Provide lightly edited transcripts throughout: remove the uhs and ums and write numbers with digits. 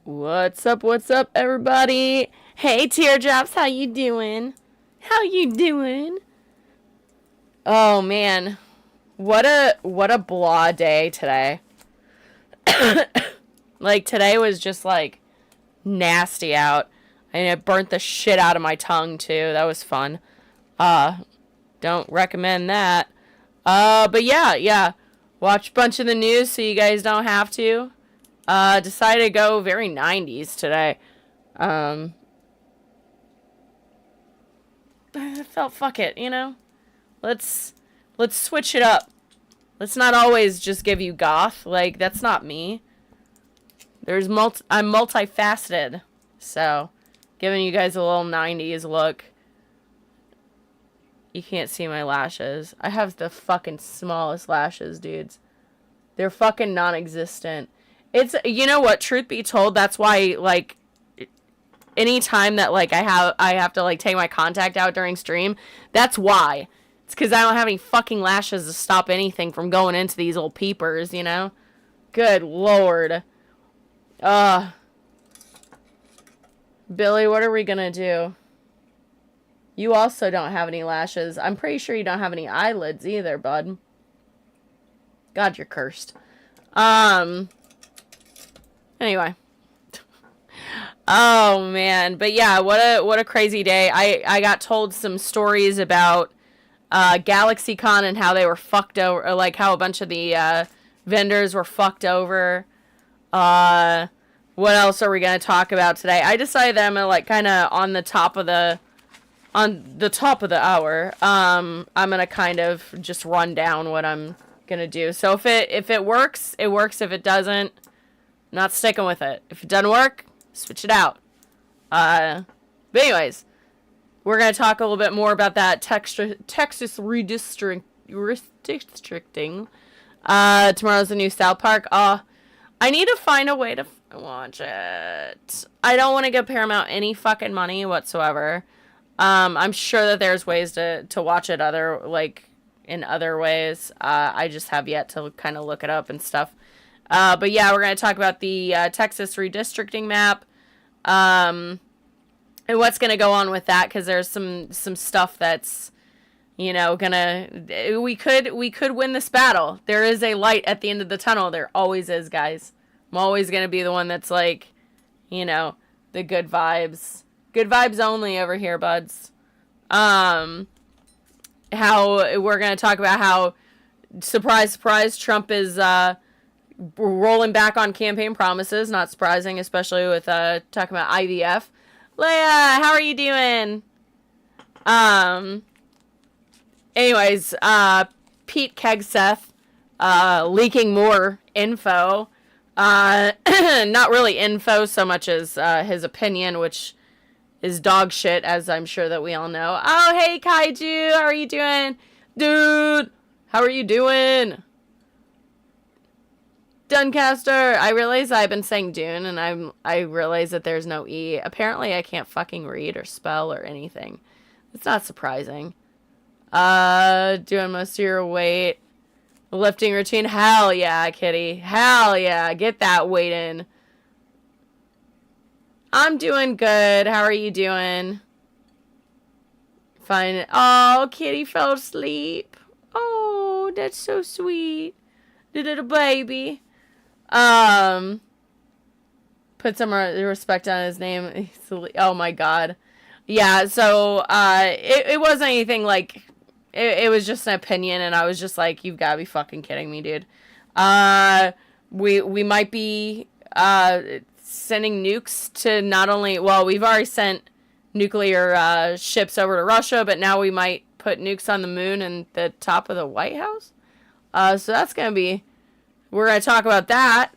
What's up, everybody? Hey, Teardrops, how you doing? How you doing? Oh, man. What a blah day today. Like, today was just, like, nasty out. And it burnt the shit out of my tongue, too. That was fun. Don't recommend that. But yeah. Watch a bunch of the news so you guys don't have to. Decided to go very 90s today. I felt fuck it, you know? Let's switch it up. Let's not always just give you goth. Like, that's not me. I'm multifaceted. So, giving you guys a little 90s look. You can't see my lashes. I have the fucking smallest lashes, dudes. They're fucking non-existent. It's, you know what, truth be told, that's why, like, anytime that, like, I have to, like, take my contact out during stream, that's why. It's because I don't have any fucking lashes to stop anything from going into these little peepers, you know? Good lord. Billy, what are we gonna do? You also don't have any lashes. I'm pretty sure you don't have any eyelids either, bud. God, you're cursed. Anyway. Oh, man. But yeah, what a crazy day. I got told some stories about GalaxyCon and how they were fucked over, or like how a bunch of the vendors were fucked over. What else are we going to talk about today? I decided that I'm going to, like, kind of on the top of the hour, I'm going to kind of just run down what I'm going to do. So if it works, it works. If it doesn't, I'm not sticking with it. If it doesn't work, switch it out. But anyways, we're going to talk a little bit more about that Texas redistricting. Tomorrow's the new South Park. I need to find a way to watch it. I don't want to give Paramount any fucking money whatsoever. I'm sure that there's ways to watch it in other ways. I just have yet to kind of look it up and stuff. But yeah, we're going to talk about the Texas redistricting map. And what's going to go on with that, because there's some stuff that's, you know, we could win this battle. There is a light at the end of the tunnel. There always is, guys. I'm always going to be the one that's like, you know, the good vibes. Good vibes only over here, buds. How we're going to talk about how, surprise, Trump is rolling back on campaign promises. Not surprising, especially with talking about IVF. Leia, how are you doing? Anyways, Pete Kegseth leaking more info. Not really info so much as his opinion, which is dog shit, as I'm sure that we all know. Oh, hey, Kaiju, how are you doing? Dude, how are you doing? Duncaster, I realize I've been saying Dune, and I realize that there's no E. Apparently, I can't fucking read or spell or anything. It's not surprising. Doing most of your weight. Lifting routine. Hell yeah, kitty. Hell yeah. Get that weight in. I'm doing good. How are you doing? Fine. Oh, kitty fell asleep. Oh, that's so sweet. The little baby. Put some respect on his name. Oh my god. Yeah, so, it wasn't anything like, it was just an opinion, and I was just like, you've got to be fucking kidding me, dude. We might be, sending nukes to not only, well, we've already sent nuclear, ships over to Russia, but now we might put nukes on the moon and the top of the White House. So that's gonna be, we're gonna talk about that.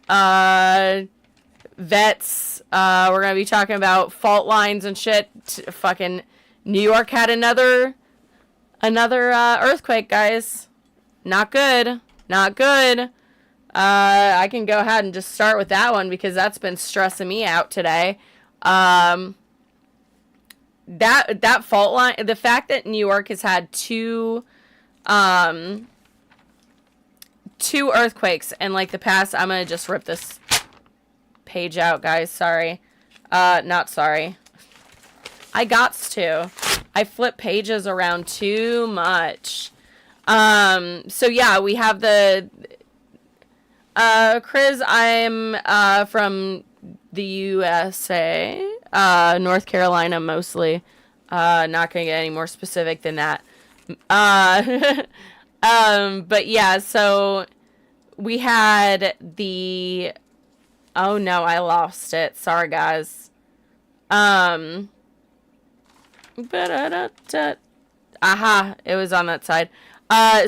Vets, we're gonna be talking about fault lines and shit. Fucking New York had another earthquake, guys. Not good. I can go ahead and just start with that one, because that's been stressing me out today. That fault line, the fact that New York has had two earthquakes in, like, the past, I'm gonna just rip this page out, guys. Sorry. Not sorry. I gots to. I flip pages around too much. So yeah, we have the... Chris, I'm, from the USA. North Carolina, mostly. Not gonna get any more specific than that. But yeah, so... We had the... Oh no, I lost it. Sorry, guys. Aha, it was on that side.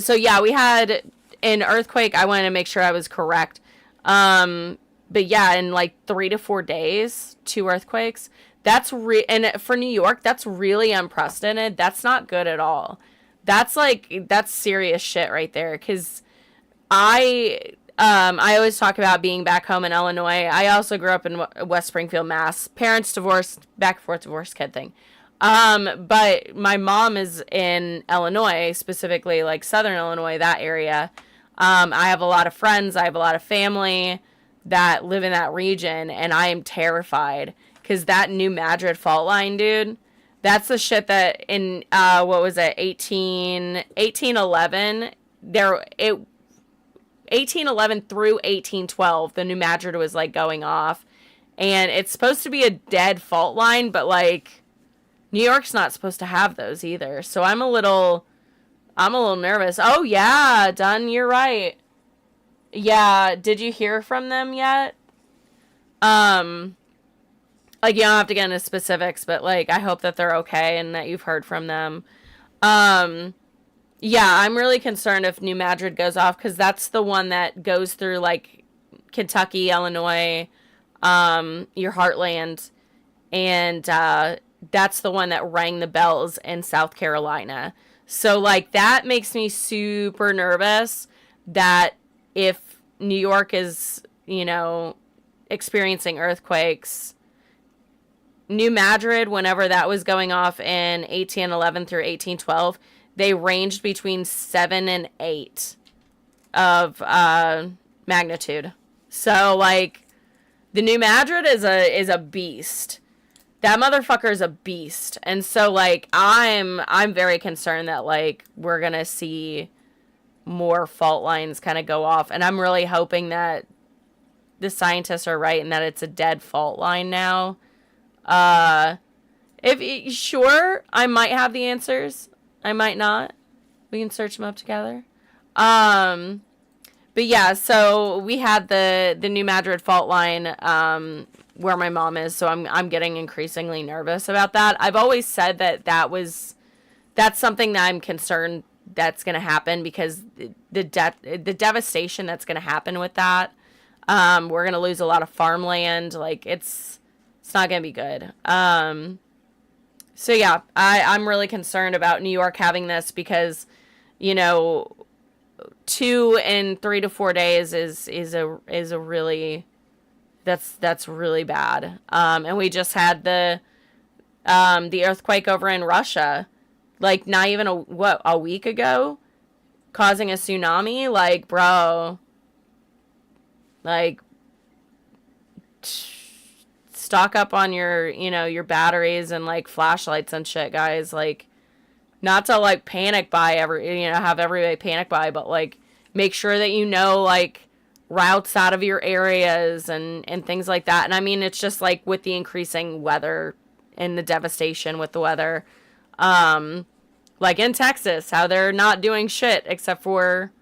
So yeah, we had an earthquake. I wanted to make sure I was correct. But yeah, in like 3 to 4 days, 2 earthquakes. And for New York, that's really unprecedented. That's not good at all. That's serious shit right there. 'Cause I always talk about being back home in Illinois. I also grew up in West Springfield, Mass. Parents divorced, back and forth divorce kid thing. But my mom is in Illinois, specifically like Southern Illinois, that area. I have a lot of friends. I have a lot of family that live in that region, and I am terrified because that New Madrid fault line, dude, that's the shit that in, what was it, 1811, 1811 through 1812, the New Madrid was like going off, and it's supposed to be a dead fault line, but like New York's not supposed to have those either. So I'm a little nervous. Oh yeah, Dunn, you're right. Yeah, did you hear from them yet? Like, you don't have to get into specifics, but like I hope that they're okay and that you've heard from them. Yeah, I'm really concerned if New Madrid goes off, because that's the one that goes through, like, Kentucky, Illinois, your heartland, and that's the one that rang the bells in South Carolina. So, like, that makes me super nervous that if New York is, you know, experiencing earthquakes, New Madrid, whenever that was going off in 1811 through 1812, they ranged between 7 and 8 of magnitude. So, like, the New Madrid is a beast. That motherfucker is a beast. And so, like, I'm very concerned that, like, we're gonna see more fault lines kind of go off. And I'm really hoping that the scientists are right and that it's a dead fault line now. Sure, I might have the answers. I might not. We can search them up together. But yeah, so we had the New Madrid fault line where my mom is, so I'm getting increasingly nervous about that. I've always said that's something that I'm concerned that's going to happen, because the devastation that's going to happen with that. We're going to lose a lot of farmland. Like, it's not going to be good. So yeah, I'm really concerned about New York having this, because, you know, 2 and 3 to 4 days is a really, that's really bad. And we just had the earthquake over in Russia, like not even a week ago, causing a tsunami. Like, bro, like, stock up on your batteries and like flashlights and shit, guys. Like, not to like panic buy have everybody panic buy, but like make sure that like routes out of your areas and things like that. And I mean, it's just like with the increasing weather and the devastation with the weather, like in Texas, how they're not doing shit except for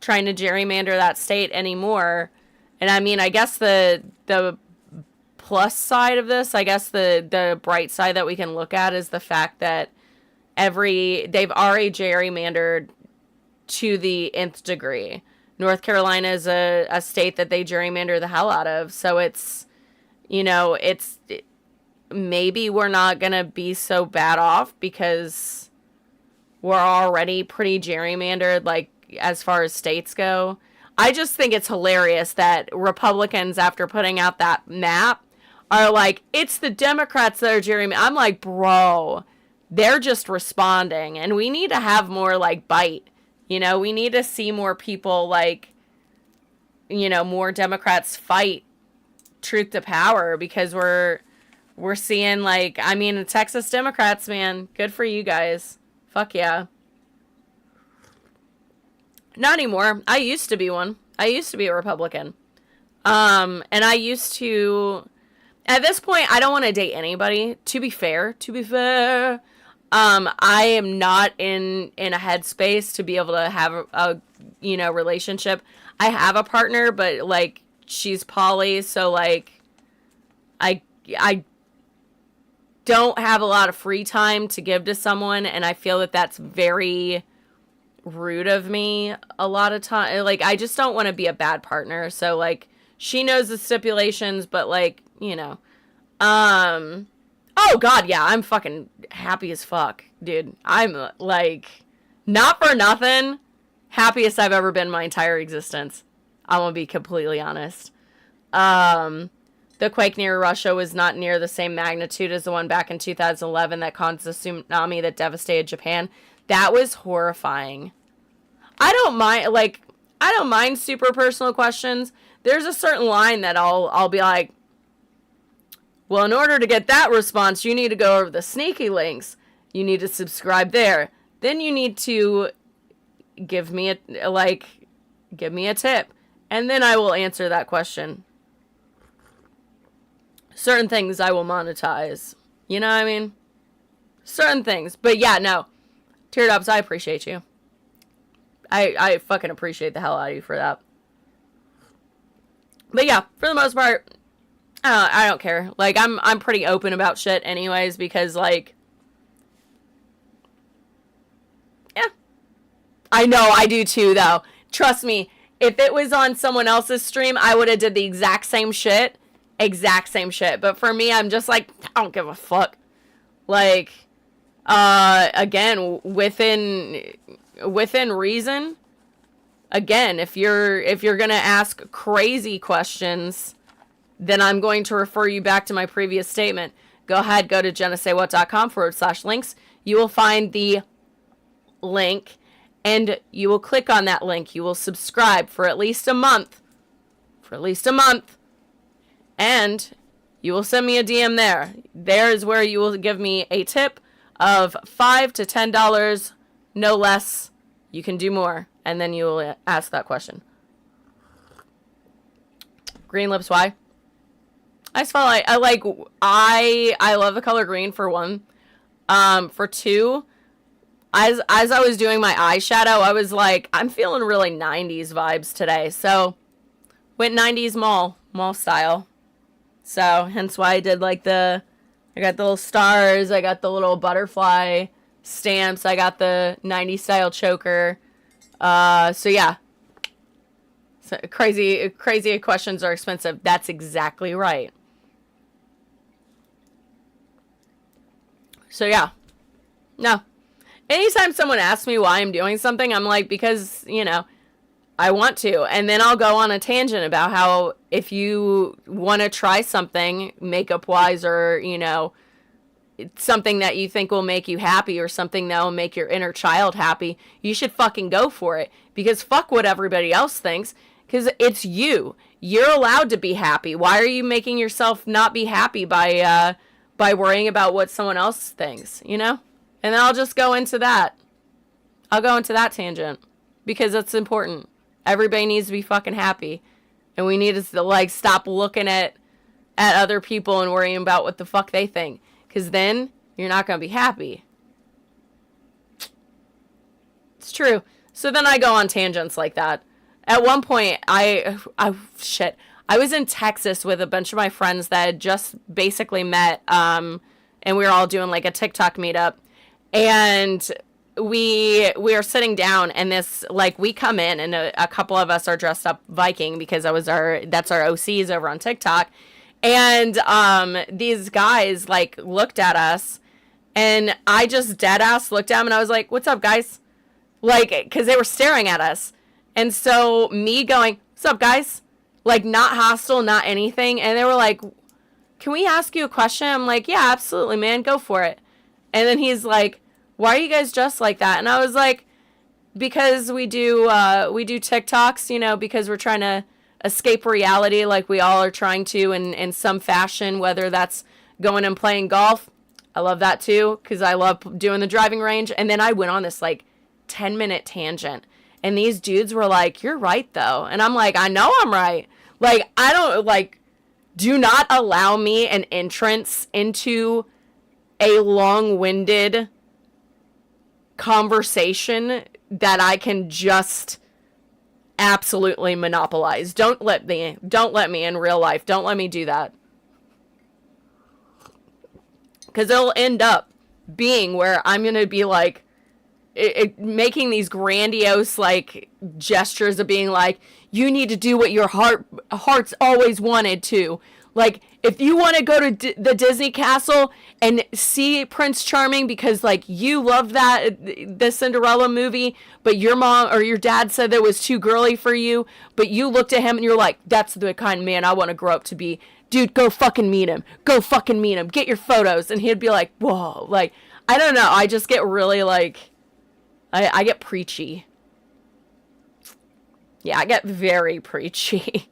trying to gerrymander that state anymore. And I mean, I guess the plus side of this, I guess the bright side that we can look at is the fact that they've already gerrymandered to the nth degree. North Carolina is a state that they gerrymander the hell out of. So it's, maybe we're not going to be so bad off because we're already pretty gerrymandered, like, as far as states go. I just think it's hilarious that Republicans, after putting out that map, are like, it's the Democrats that are gerrymandering. I'm like, bro, they're just responding, and we need to have more, like, bite. We need to see more people, like, more Democrats fight truth to power, because we're seeing, like, I mean, the Texas Democrats, man, good for you guys. Fuck yeah. Not anymore. I used to be one. I used to be a Republican. And I used to, at this point, I don't want to date anybody. To be fair. I am not in a headspace to be able to have a relationship. I have a partner, but, like, she's poly, so, like, I don't have a lot of free time to give to someone, and I feel that that's very rude of me a lot of time. Like, I just don't want to be a bad partner. So, like, she knows the stipulations, but, like, oh god, yeah, I'm fucking happy as fuck, dude. I'm, like, not for nothing, happiest I've ever been my entire existence. I want to be completely honest. The quake near Russia was not near the same magnitude as the one back in 2011 that caused the tsunami that devastated Japan. That was horrifying. I don't mind super personal questions. There's a certain line that I'll be like, well, in order to get that response, you need to go over the sneaky links. You need to subscribe there. Then you need to give me a tip. And then I will answer that question. Certain things I will monetize. You know what I mean? Certain things. But yeah, no. Teared ups, I appreciate you. I fucking appreciate the hell out of you for that. But yeah, for the most part, I don't care. Like, I'm pretty open about shit anyways, because, like, yeah. I know, I do too, though. Trust me, if it was on someone else's stream, I would have did the exact same shit. But for me, I'm just like, I don't give a fuck. Like, again, within reason. Again, if you're gonna ask crazy questions, then I'm going to refer you back to my previous statement. Go ahead, go to jennasaywhat.com/links. You will find the link, and you will click on that link. You will subscribe for at least a month. And you will send me a DM there. There is where you will give me a tip of $5 to $10, no less. You can do more, and then you will ask that question. Green lips, why? I just felt like I love the color green, for one. For two, as I was doing my eyeshadow, I was like, I'm feeling really 90s vibes today. So went 90s mall style. So hence why I did like I got the little stars, I got the little butterfly stamps, I got the 90s style choker. So yeah. So crazy questions are expensive. That's exactly right. So yeah. No. Anytime someone asks me why I'm doing something, I'm like, because, I want to. And then I'll go on a tangent about how if you want to try something makeup-wise, or, something that you think will make you happy, or something that will make your inner child happy, you should fucking go for it. Because fuck what everybody else thinks. Because it's you. You're allowed to be happy. Why are you making yourself not be happy by worrying about what someone else thinks, And then I'll just go into that. I'll go into that tangent. Because it's important. Everybody needs to be fucking happy. And we need to, stop looking at other people and worrying about what the fuck they think. Because then, you're not going to be happy. It's true. So then I go on tangents like that. At one point, I was in Texas with a bunch of my friends that had just basically met, and we were all doing, a TikTok meetup. And we are sitting down, and this, we come in, and a couple of us are dressed up Viking, because that's our OCs over on TikTok. And these guys, looked at us, and I just deadass looked at them, and I was like, what's up, guys? Because they were staring at us. And so me going, what's up, guys? Not hostile, not anything. And they were like, can we ask you a question? I'm like, yeah, absolutely, man. Go for it. And then he's like, why are you guys dressed like that? And I was like, because we do TikToks, because we're trying to escape reality like we all are trying to in some fashion, whether that's going and playing golf. I love that too, because I love doing the driving range. And then I went on this like 10-minute tangent. And these dudes were like, you're right though. And I'm like, I know I'm right. Like, I don't, like, do not allow me an entrance into a long-winded conversation that I can just absolutely monopolize. Don't let me in real life. Don't let me do that. Because it'll end up being where I'm going to be like, making these grandiose like gestures of being like, you need to do what your heart's always wanted to. Like, if you want to go to the Disney castle and see Prince Charming because like you love the Cinderella movie, but your mom or your dad said that it was too girly for you, but you looked at him and you're like, that's the kind of man I want to grow up to be. Dude, go fucking meet him. Go fucking meet him. Get your photos. And he'd be like, whoa. Like, I don't know. I just get really like, I get preachy. Yeah, I get very preachy.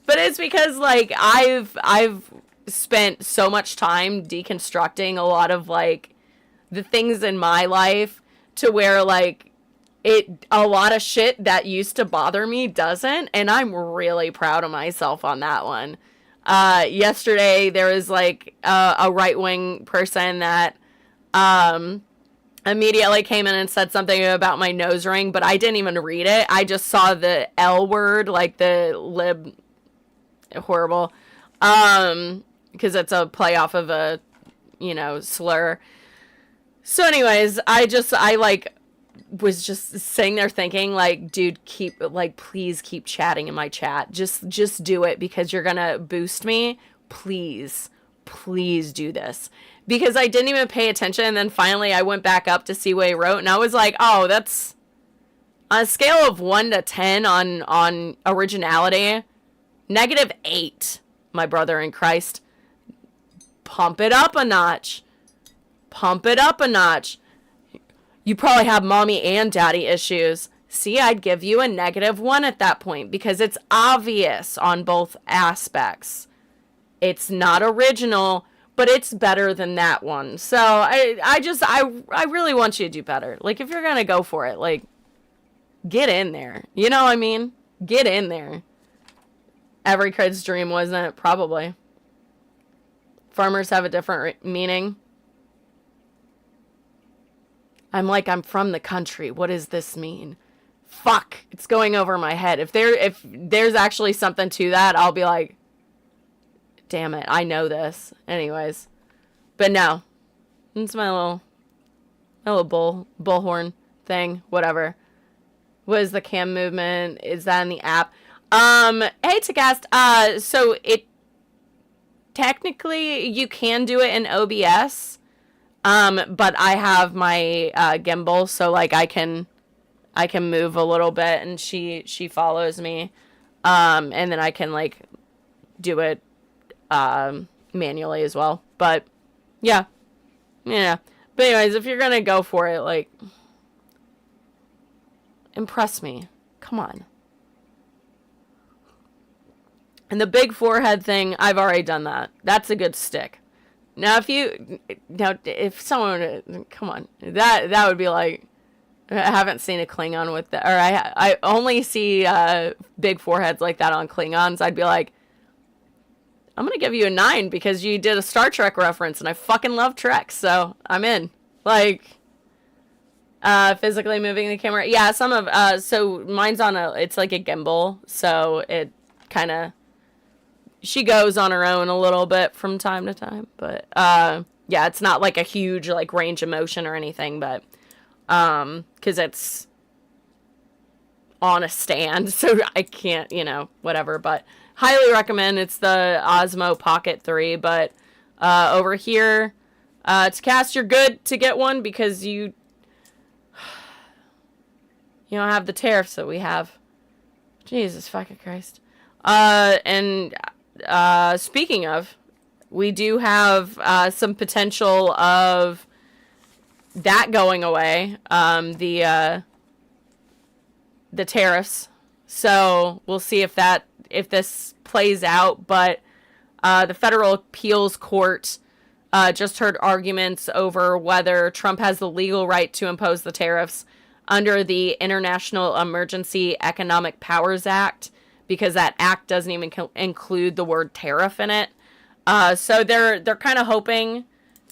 But it's because like I've spent so much time deconstructing a lot of like the things in my life to where like a lot of shit that used to bother me doesn't, and I'm really proud of myself on that one. Yesterday there was like a right-wing person that immediately came in and said something about my nose ring, but I didn't even read it. I just saw the L word, like the lib, horrible, because it's a play off of a, slur. So anyways, I like was just sitting there thinking like, dude, please keep chatting in my chat. Just do it because you're gonna boost me. Please do this. Because I didn't even pay attention, and then finally I went back up to see what he wrote, and I was like, oh, that's on a scale of 1 to 10 on originality, -8, my brother in Christ. Pump it up a notch. Pump it up a notch. You probably have mommy and daddy issues. See, I'd give you a -1 at that point, because it's obvious on both aspects. It's not original, but it's better than that one. So I really want you to do better. Like, if you're gonna go for it, like, get in there. You know what I mean? Get in there. Every kid's dream, wasn't it? Probably. Farmers have a different meaning. I'm from the country. What does this mean? Fuck. It's going over my head. If there's actually something to that, I'll be like, damn it, I know this. Anyways. But no. It's my little bullhorn thing. Whatever. What is the cam movement? Is that in the app? Hey, Tagast. So it technically you can do it in OBS. But I have my gimbal, so like I can move a little bit, and she follows me. And then I can like do it manually as well. But yeah. But anyways, if you're gonna go for it, like, impress me. Come on. And the big forehead thing, I've already done that. That's a good stick. Now, if someone, come on, that would be like, I haven't seen a Klingon with that, or I only see big foreheads like that on Klingons. I'd be like, I'm gonna give you a 9 because you did a Star Trek reference, and I fucking love Trek, so I'm in. Like, physically moving the camera, yeah. So mine's on it's like a gimbal, so it kind of. She goes on her own a little bit from time to time, but yeah, it's not like a huge like range of motion or anything, but because it's on a stand, so I can't, whatever. But highly recommend. It's the Osmo Pocket 3, but over here to cast, you're good to get one because you don't have the tariffs that we have. Jesus fucking Christ. And speaking of, we do have some potential of that going away. The tariffs. So we'll see if this plays out. But the federal appeals court just heard arguments over whether Trump has the legal right to impose the tariffs under the International Emergency Economic Powers Act, because that act doesn't even include the word tariff in it. So they're kind of hoping,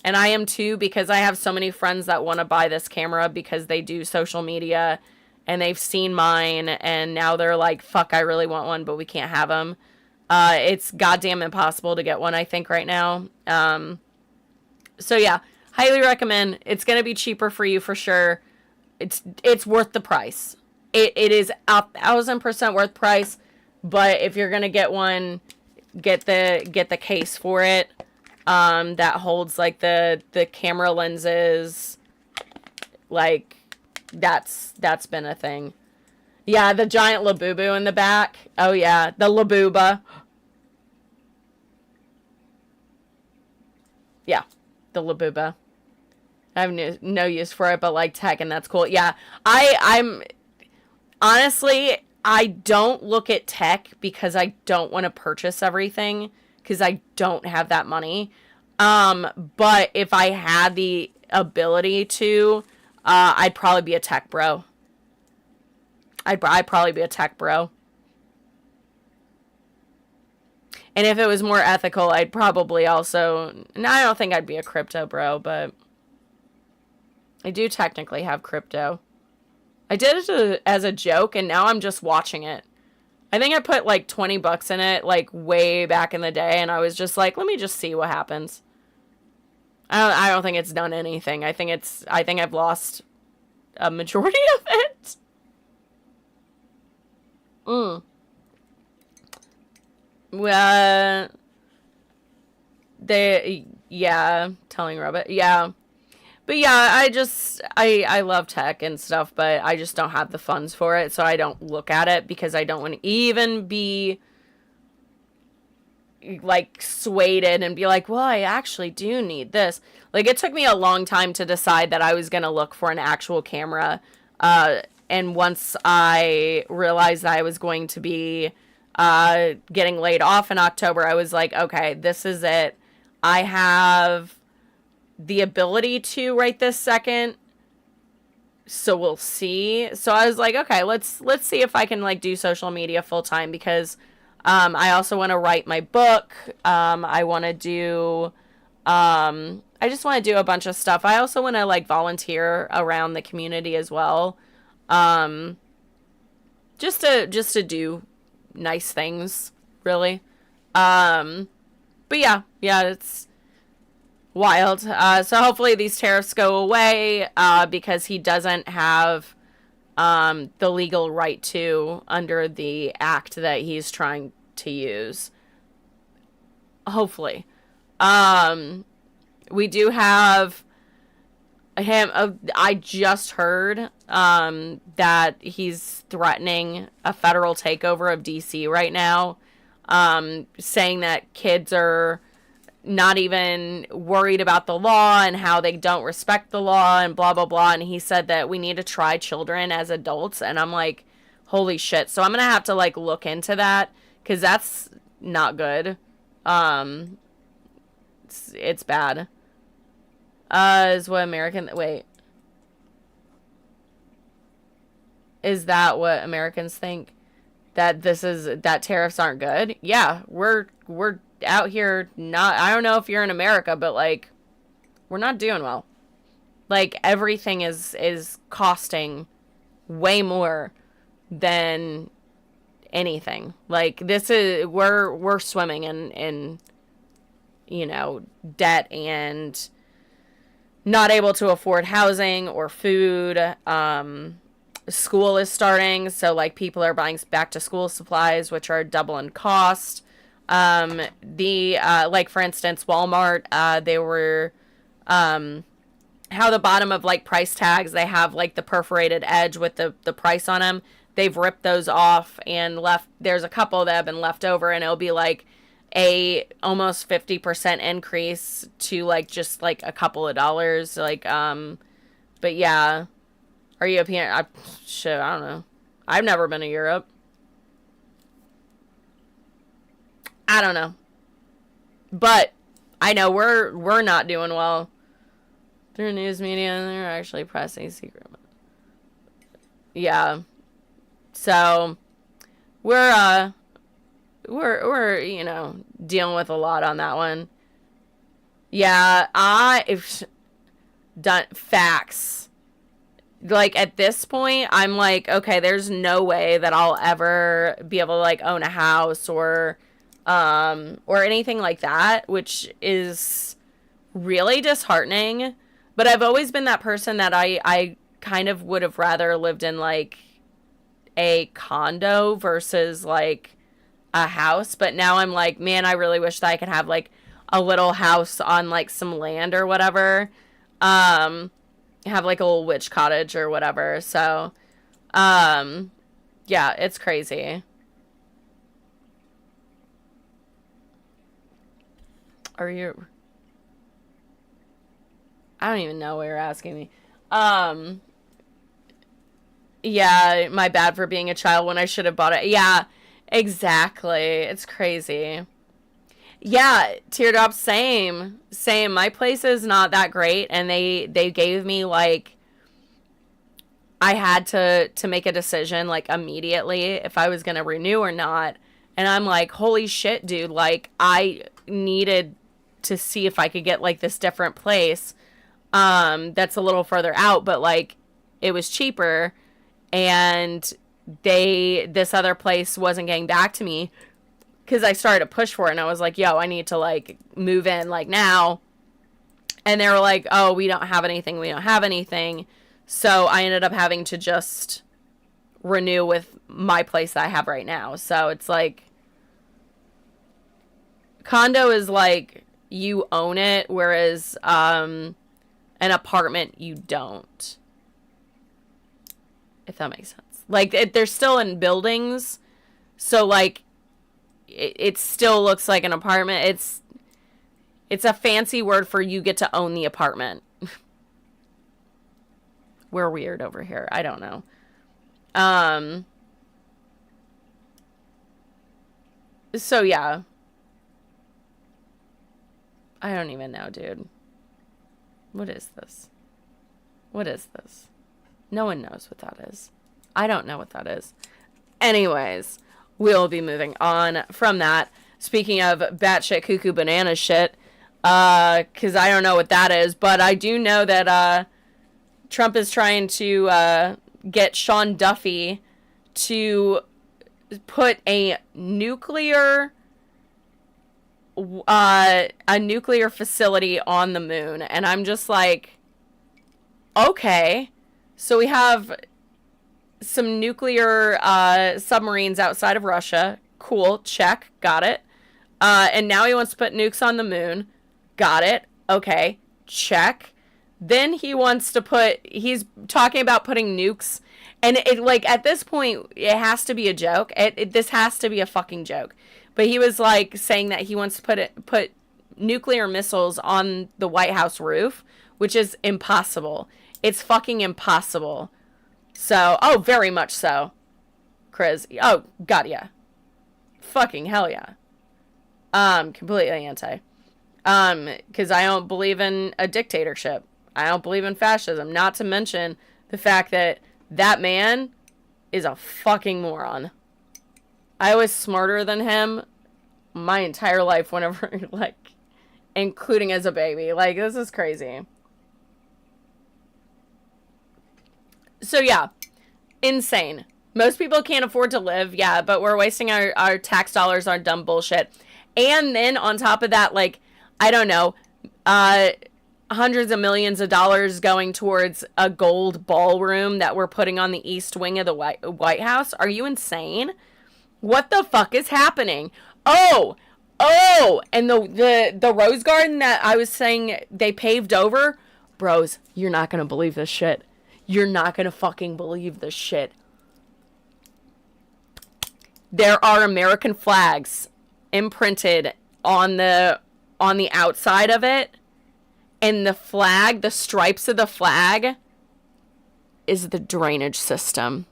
and I am too, because I have so many friends that want to buy this camera because they do social media and they've seen mine, and now they're like, fuck, I really want one, but we can't have them. It's goddamn impossible to get one, I think, right now. So yeah, highly recommend. It's going to be cheaper for you for sure. It's worth the price. It is 1,000% worth price. But if you're going to get one, get the case for it. That holds like the camera lenses. Like that's been a thing. Yeah, the giant Labubu in the back. Oh yeah, the Labuba. Yeah, the Labuba. I have no use for it, but like tech, and that's cool. Yeah, I'm honestly, I don't look at tech because I don't want to purchase everything because I don't have that money. But if I had the ability to, I'd probably be a tech bro. I'd probably be a tech bro. And if it was more ethical, I'd probably also... No, I don't think I'd be a crypto bro, but... I do technically have crypto. I did it as a joke, and now I'm just watching it. I think I put like $20 in it, like way back in the day, and I was just like, let me just see what happens. I don't think it's done anything. I think I've lost a majority of it. Well, telling Robert, yeah. But yeah, I love tech and stuff, but I just don't have the funds for it, so I don't look at it because I don't want to even be like swayed in and be like, well, I actually do need this. Like, it took me a long time to decide that I was going to look for an actual camera. And once I realized that I was going to be getting laid off in October, I was like, okay, this is it. I have the ability to right this second, so we'll see. So I was like, okay, let's see if I can like do social media full time, because I also want to write my book. I want to do I just want to do a bunch of stuff. I also want to like volunteer around the community as well. Just to do nice things, really. But yeah, it's wild. So hopefully these tariffs go away, because he doesn't have the legal right to under the act that he's trying to use. Hopefully. We do have him. I just heard that he's threatening a federal takeover of DC right now, saying that kids are not even worried about the law and how they don't respect the law and blah, blah, blah. And he said that we need to try children as adults. And I'm like, holy shit. So I'm going to have to like look into that, because that's not good. It's bad. Is what American... Wait. Is that what Americans think? That that tariffs aren't good? Yeah, we're out here not... I don't know if you're in America, but like, we're not doing well. Like, everything is costing way more than anything. Like, this is... We're swimming in you know, debt and not able to afford housing or food. School is starting, so like people are buying back to school supplies, which are double in cost. Like for instance, Walmart, they were how the bottom of like price tags, they have like the perforated edge with the price on them. They've ripped those off and left. There's a couple that have been left over, and it'll be like a almost 50% increase to like just like a couple of dollars. Like, but yeah, are you European? I don't know. I've never been to Europe. I don't know. But I know we're not doing well. Through news media, they're actually pressing secret. Yeah. So we're you know, dealing with a lot on that one. Yeah, done facts. Like at this point, I'm like, okay, there's no way that I'll ever be able to like own a house or anything like that, which is really disheartening. But I've always been that person that I kind of would have rather lived in like a condo versus like a house. But now I'm like, man, I really wish that I could have like a little house on like some land or whatever. Have like a little witch cottage or whatever. So, yeah, it's crazy. Are you... I don't even know what you're asking me. Yeah, my bad for being a child when I should have bought it. Yeah, exactly. It's crazy. Yeah, teardrops, same. Same. My place is not that great, and they gave me like I had to make a decision like immediately if I was gonna renew or not. And I'm like, holy shit, dude, like I needed to see if I could get like this different place that's a little further out, but like it was cheaper, and this other place wasn't getting back to me because I started to push for it, and I was like, yo, I need to like move in like now. And they were like, oh, we don't have anything. So I ended up having to just renew with my place that I have right now. So it's like condo is like you own it, whereas an apartment you don't. If that makes sense. Like they're still in buildings, so like it still looks like an apartment. It's a fancy word for you get to own the apartment. We're weird over here. I don't know. So yeah. I don't even know, dude. What is this? What is this? No one knows what that is. I don't know what that is. Anyways, we'll be moving on from that. Speaking of batshit cuckoo banana shit, because I don't know what that is, but I do know that Trump is trying to get Sean Duffy to put a nuclear facility on the moon, and I'm just like, okay, so we have some nuclear submarines outside of Russia. Cool, check, got it. And now he wants to put nukes on the moon. Got it. Okay, check. Then he wants to he's talking about putting nukes, and it like at this point it has to be a joke. This has to be a fucking joke. But he was like saying that he wants to put nuclear missiles on the White House roof, which is impossible. It's fucking impossible. So, oh, very much so. Chris. Oh, God, yeah. Fucking hell yeah. Completely anti. Because I don't believe in a dictatorship. I don't believe in fascism. Not to mention the fact that that man is a fucking moron. I was smarter than him my entire life whenever, like, including as a baby. Like, this is crazy. So, yeah. Insane. Most people can't afford to live, yeah, but we're wasting our tax dollars on dumb bullshit. And then, on top of that, like, I don't know, hundreds of millions of dollars going towards a gold ballroom that we're putting on the east wing of the White House. Are you insane? What the fuck is happening? Oh, and the rose garden that I was saying they paved over, bros, you're not gonna believe this shit. You're not gonna fucking believe this shit. There are American flags imprinted on the outside of it, and the stripes of the flag is the drainage system.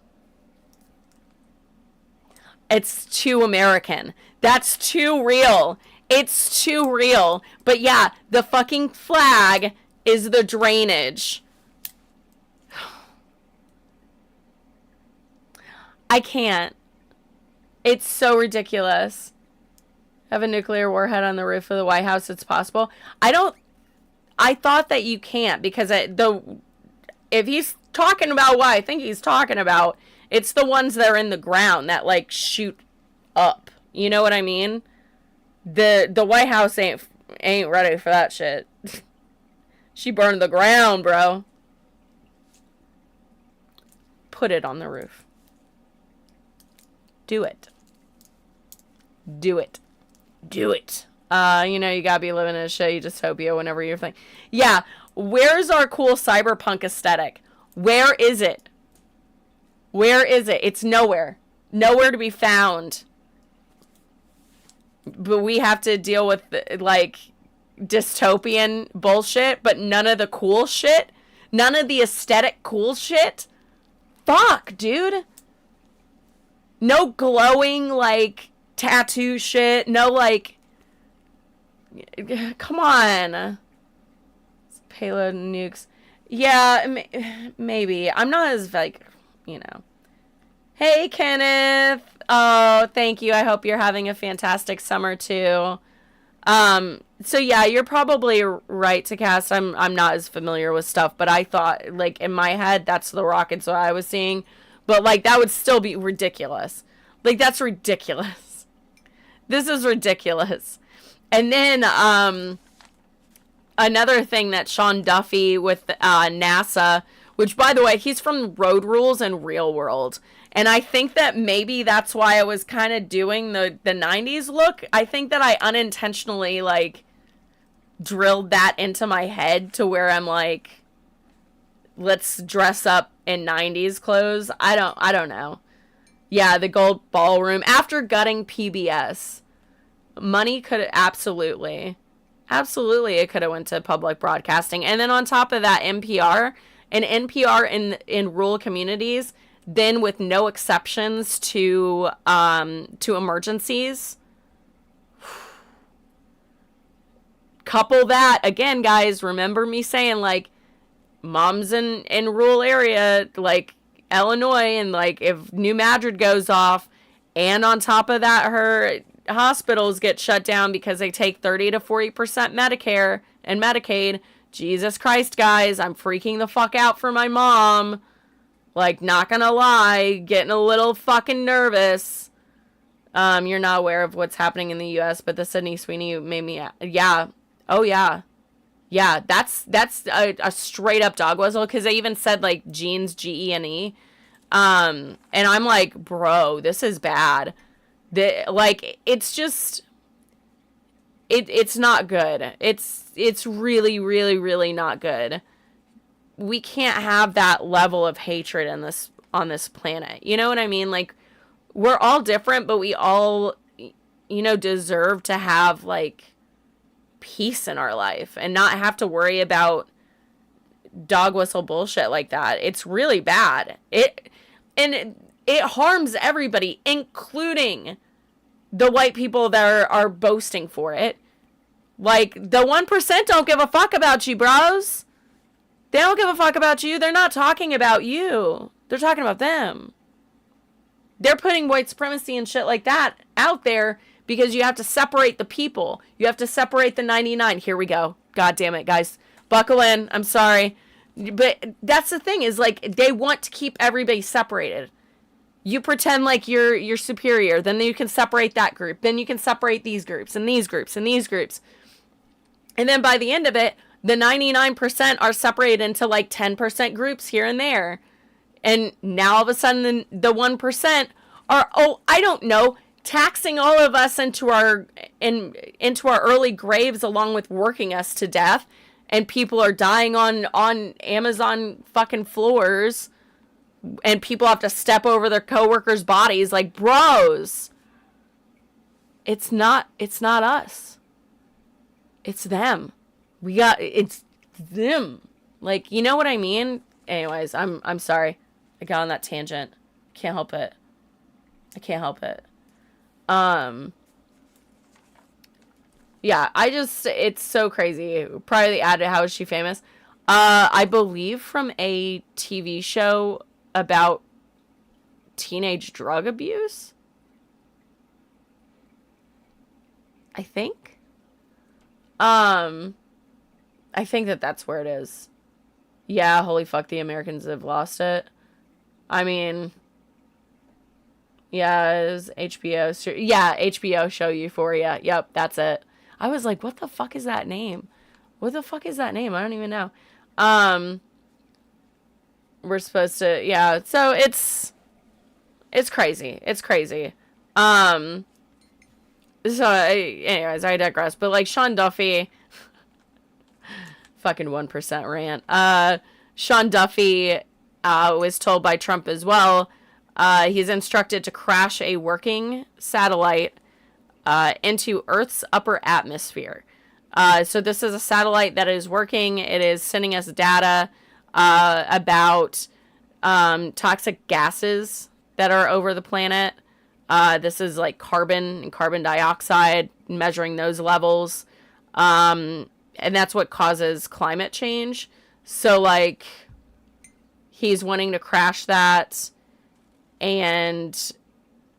It's too American. That's too real. It's too real. But yeah, the fucking flag is the drainage. I can't. It's so ridiculous. Have a nuclear warhead on the roof of the White House. It's possible. I thought that you can't because if he's talking about what I think he's talking about, it's the ones that are in the ground that like shoot up. You know what I mean? The White House ain't ready for that shit. She burned the ground, bro. Put it on the roof. Do it. Do it. Do it. You gotta be living in a shitty dystopia whenever you're thinking. Yeah, where's our cool cyberpunk aesthetic? Where is it? Where is it? It's nowhere. Nowhere to be found. But we have to deal with, like, dystopian bullshit, but none of the cool shit? None of the aesthetic cool shit? Fuck, dude. No glowing, like, tattoo shit. No, like... Come on. Payload nukes. Yeah, maybe. I'm not as, like, Hey, Kenneth. Oh, thank you. I hope you're having a fantastic summer, too. So, yeah, you're probably right to cast. I'm not as familiar with stuff, but I thought, like, in my head, that's the rockets that I was seeing. But, like, that would still be ridiculous. Like, that's ridiculous. This is ridiculous. And then, another thing that Sean Duffy with NASA, which, by the way, he's from Road Rules and Real World. And I think that maybe that's why I was kind of doing the 90s look. I think that I unintentionally, like, drilled that into my head to where I'm like, let's dress up in 90s clothes. I don't know. Yeah, the gold ballroom. After gutting PBS, money could absolutely it could have went to public broadcasting. And then on top of that, NPR in rural communities, then with no exceptions to emergencies. Couple that again, guys, remember me saying, like, moms in rural area like Illinois, and like if New Madrid goes off, and on top of that her hospitals get shut down because they take 30 to 40% Medicare and Medicaid. Jesus Christ, guys, I'm freaking the fuck out for my mom. Like, not gonna lie, getting a little fucking nervous. You're not aware of what's happening in the U.S., but the Sydney Sweeney made me, yeah. Oh, yeah. Yeah, that's a straight up dog whistle, because they even said, like, genes, Gene. And I'm like, bro, this is bad. It's just, it's not good. It's really, really, really not good. We can't have that level of hatred on this planet. You know what I mean? Like, we're all different, but we all, deserve to have, like, peace in our life and not have to worry about dog whistle bullshit like that. It's really bad. It harms everybody, including the white people that are boasting for it. Like, the 1% don't give a fuck about you, bros. They don't give a fuck about you. They're not talking about you. They're talking about them. They're putting white supremacy and shit like that out there because you have to separate the people. You have to separate the 99. Here we go. God damn it, guys. Buckle in. I'm sorry. But that's the thing, is, like, they want to keep everybody separated. You pretend like you're superior. Then you can separate that group. Then you can separate these groups and these groups and these groups. And then by the end of it, the 99% are separated into, like, 10% groups here and there. And now all of a sudden the 1% are, I don't know, taxing all of us into our early graves, along with working us to death. And people are dying on Amazon fucking floors. And people have to step over their coworkers' bodies. Like, bros, it's not us. It's them. It's them. Like, you know what I mean? Anyways, I'm sorry. I got on that tangent. Can't help it. I can't help it. Um, yeah, it's so crazy. Probably the ad, how is she famous? I believe from a TV show about teenage drug abuse. I think. Um, I think that's where it is. Yeah, holy fuck, the Americans have lost it. I mean, yeah, it was HBO. Yeah, HBO show Euphoria. Yep, that's it. I was like, what the fuck is that name? What the fuck is that name? I don't even know. Um, we're supposed to, yeah. So it's crazy. It's crazy. Um, so anyways, I digress. But like Sean Duffy, fucking 1% rant. Sean Duffy was told by Trump as well. He's instructed to crash a working satellite into Earth's upper atmosphere. So this is a satellite that is working. It is sending us data about toxic gases that are over the planet. This is like carbon and carbon dioxide, measuring those levels. And that's what causes climate change. So, like, he's wanting to crash that, and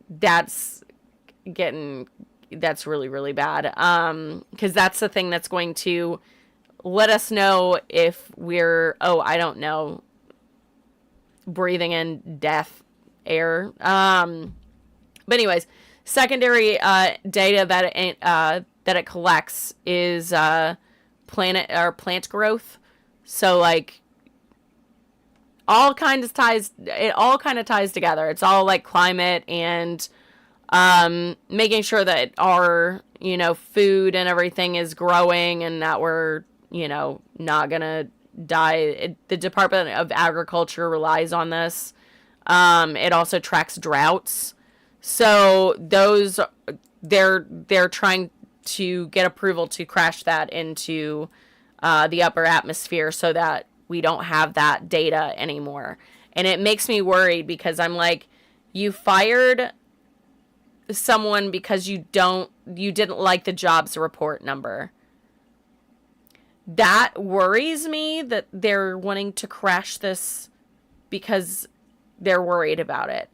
that's really, really bad. Because that's the thing that's going to let us know if we're, I don't know, breathing in death air. But anyways, secondary data that it collects is plant growth. So like it all kind of ties together. It's all like climate and making sure that our, food and everything is growing and that we're, not gonna die. The Department of Agriculture relies on this. It also tracks droughts. So they're trying to get approval to crash that into the upper atmosphere so that we don't have that data anymore. And it makes me worried because I'm like, you fired someone because you didn't like the jobs report number. That worries me that they're wanting to crash this because they're worried about it.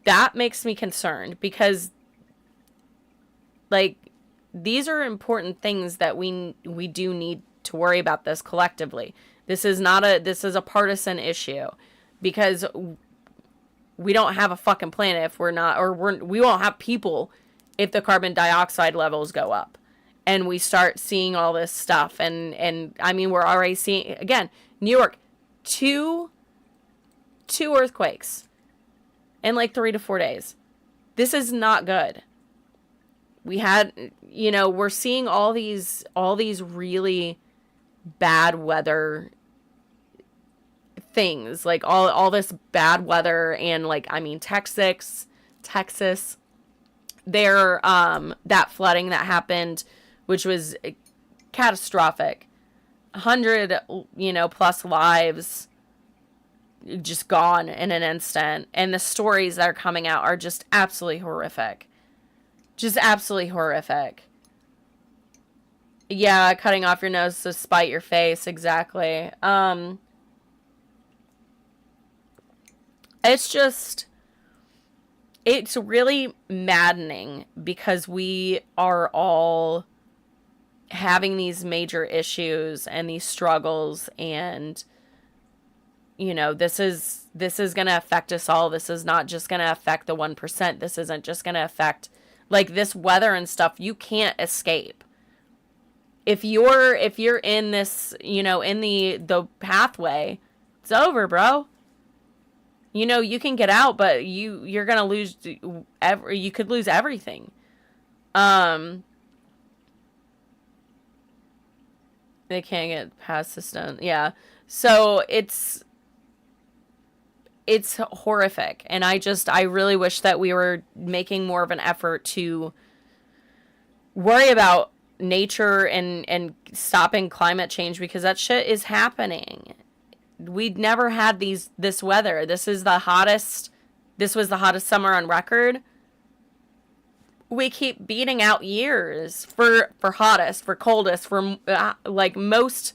That makes me concerned because, like, these are important things that we do need to worry about this collectively. This is a partisan issue because we don't have a fucking planet if we won't have people if the carbon dioxide levels go up and we start seeing all this stuff. And I mean, we're already seeing, again, New York, two earthquakes in like 3 to 4 days. This is not good. We had, we're seeing all these really bad weather things, like all this bad weather, and like, I mean, Texas, there, that flooding that happened, which was catastrophic, 100, plus lives just gone in an instant. And the stories that are coming out are just absolutely horrific. Just absolutely horrific. Yeah, cutting off your nose to spite your face. Exactly. It's really maddening because we are all having these major issues and these struggles, and this is going to affect us all. This is not just going to affect the 1%. This isn't just going to affect, like, this weather and stuff. You can't escape. If you're in this, in the pathway, it's over, bro. You can get out, but you're going to lose you could lose everything. They can't get past the stone. Yeah. So it's horrific. And I really wish that we were making more of an effort to worry about nature and stopping climate change, because that shit is happening. We'd never had this weather. This was the hottest summer on record. we keep beating out years for hottest, for coldest, for like most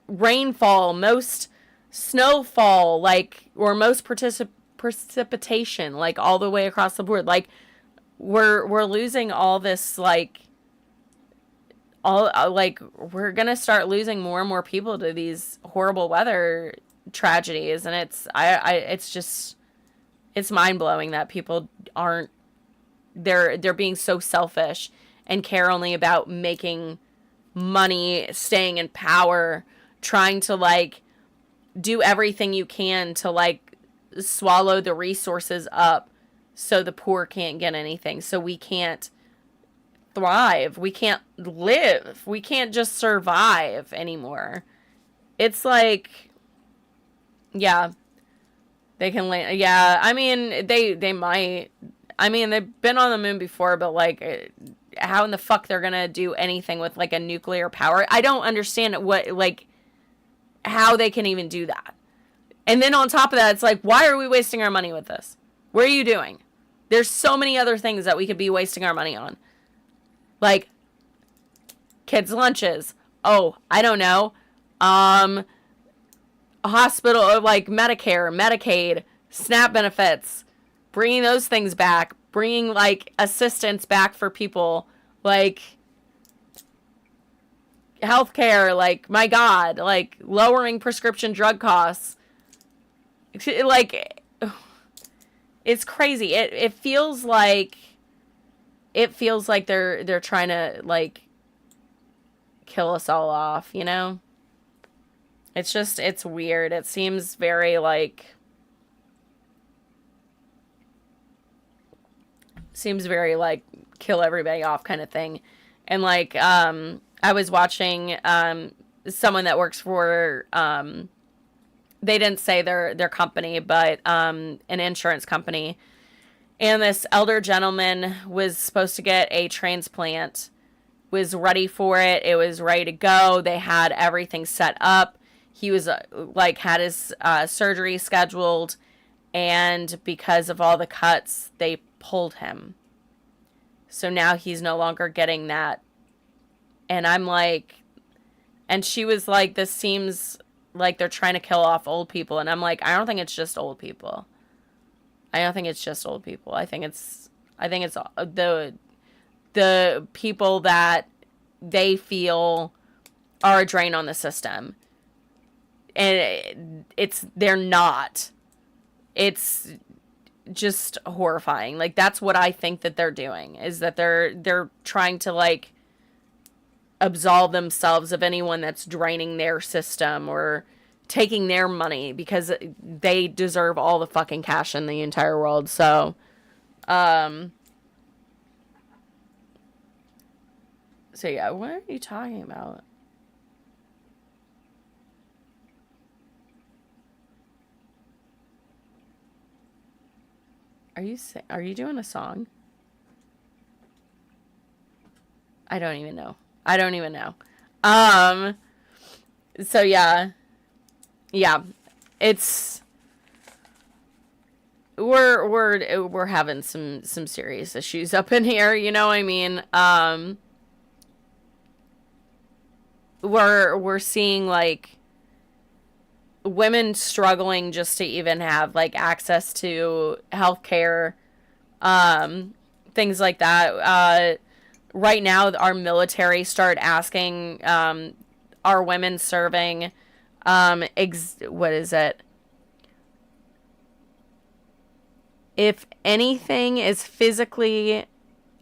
rainfall, most snowfall, like, or most precipitation, like all the way across the board. Like we're losing all this, like all like we're gonna start losing more and more people to these horrible weather tragedies, and it's just, it's mind-blowing that people aren't, they're being so selfish and care only about making money, staying in power, trying to like do everything you can to like swallow the resources up so the poor can't get anything, so we can't thrive, we can't live, we can't just survive anymore. It's like, yeah, they can land. Yeah, I mean, they might. I mean, they've been on the moon before, but like, how in the fuck they're gonna do anything with like a nuclear power? I don't understand what, like, how they can even do that. And then on top of that, it's like, why are we wasting our money with this? What are you doing? There's so many other things that we could be wasting our money on. Like, kids' lunches. Oh, I don't know. Hospital, or like Medicare, Medicaid, SNAP benefits. Bringing those things back. Bringing, like, assistance back for people. Like, healthcare. Like, my God. Like, lowering prescription drug costs. Like, it's crazy. It feels like they're trying to like kill us all off, you know? It's just, it's weird. It seems very like kill everybody off kind of thing. And like I was watching someone that works for they didn't say their company, but an insurance company. And this elder gentleman was supposed to get a transplant, was ready for it. It was ready to go. They had everything set up. He was like, had his surgery scheduled. And because of all the cuts, they pulled him. So now he's no longer getting that. And I'm like, and she was like, this seems like they're trying to kill off old people. And I'm like, I don't think it's just old people. I don't think it's just old people. I think it's the people that they feel are a drain on the system. And they're not. It's just horrifying. Like, that's what I think that they're doing, is that they're trying to like absolve themselves of anyone that's draining their system or taking their money, because they deserve all the fucking cash in the entire world. So, so yeah, what are you talking about? Are you doing a song? I don't even know. So yeah, it's, we're having some serious issues up in here, you know what I mean? We're seeing like women struggling just to even have like access to healthcare, things like that. Right now, our military start asking, are women serving, what is it? If anything is physically,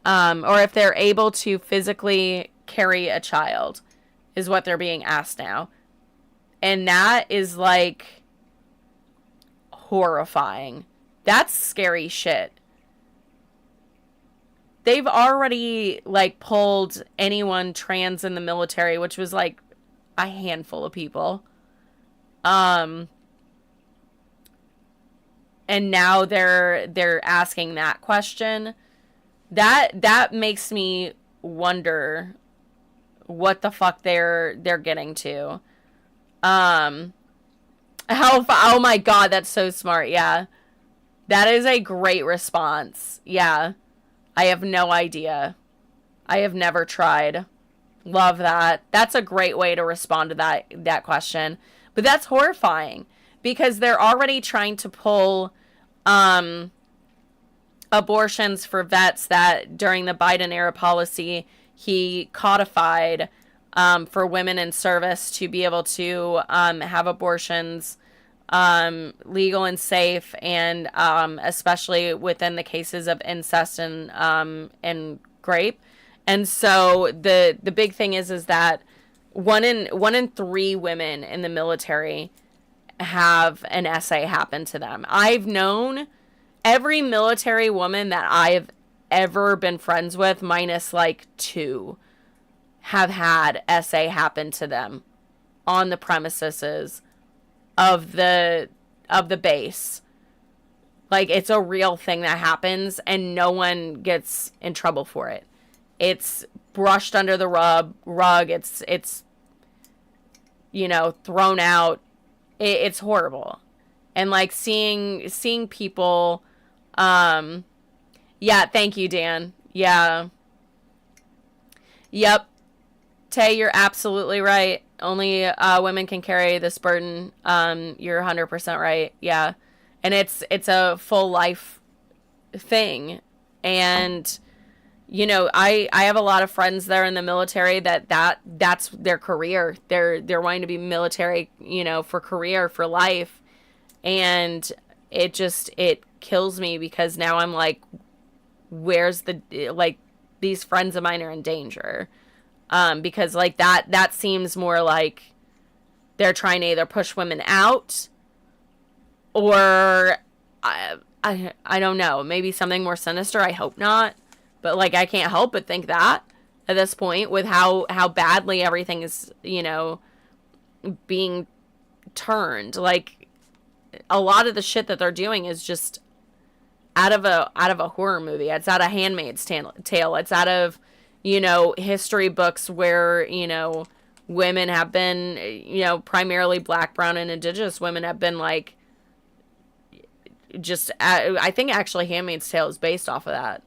or if they're able to physically carry a child, is what they're being asked now. And that is like horrifying. That's scary shit. They've already like pulled anyone trans in the military, which was like a handful of people. And now they're asking that question. That makes me wonder what the fuck they're getting to. Oh my God, that's so smart. Yeah. That is a great response. Yeah. I have no idea. I have never tried. Love that. That's a great way to respond to that question. But that's horrifying because they're already trying to pull abortions for vets that during the Biden era policy he codified for women in service to be able to have abortions legal and safe, and especially within the cases of incest and rape. And so the big thing is that one in three women in the military have an essay happen to them. I've known every military woman that I've ever been friends with, minus like two, have had essay happen to them on the premises of the base. Like, it's a real thing that happens, and no one gets in trouble for it. It's brushed under the rug. It's thrown out. It's horrible. And like seeing people, yeah, thank you, Dan. Yeah. Yep. Tay, you're absolutely right. Only women can carry this burden. You're 100% right. Yeah. And it's a full life thing. And I have a lot of friends that are in the military that's their career. They're wanting to be military, for career, for life. And it kills me because now I'm like, where's these friends of mine are in danger. Because like that seems more like they're trying to either push women out or I don't know, maybe something more sinister. I hope not. But like, I can't help but think that at this point with how badly everything is, being turned. Like, a lot of the shit that they're doing is just out of a horror movie. It's out of Handmaid's Tale. It's out of, history books where, women have been, primarily Black, brown, and indigenous women have been like, just, I think actually Handmaid's Tale is based off of that.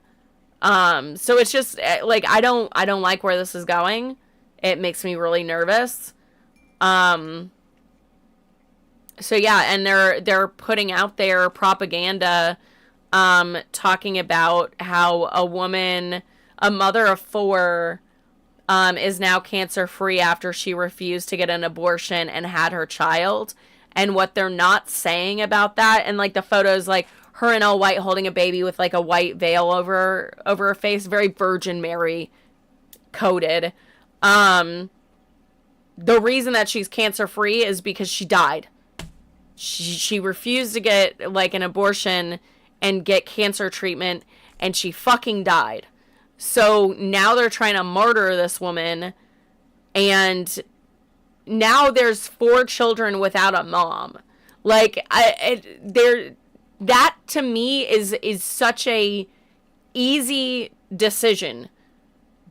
So it's just like, I don't like where this is going. It makes me really nervous. So yeah, and they're putting out their propaganda, talking about how a mother of 4, is now cancer free after she refused to get an abortion and had her child. And what they're not saying about that, and like the photos, like her in all white holding a baby with like a white veil over her face, very Virgin Mary coded. The reason that she's cancer free is because she died. She refused to get like an abortion and get cancer treatment, and she fucking died. So now they're trying to murder this woman, and now there's 4 children without a mom. Like, that to me is such a easy decision,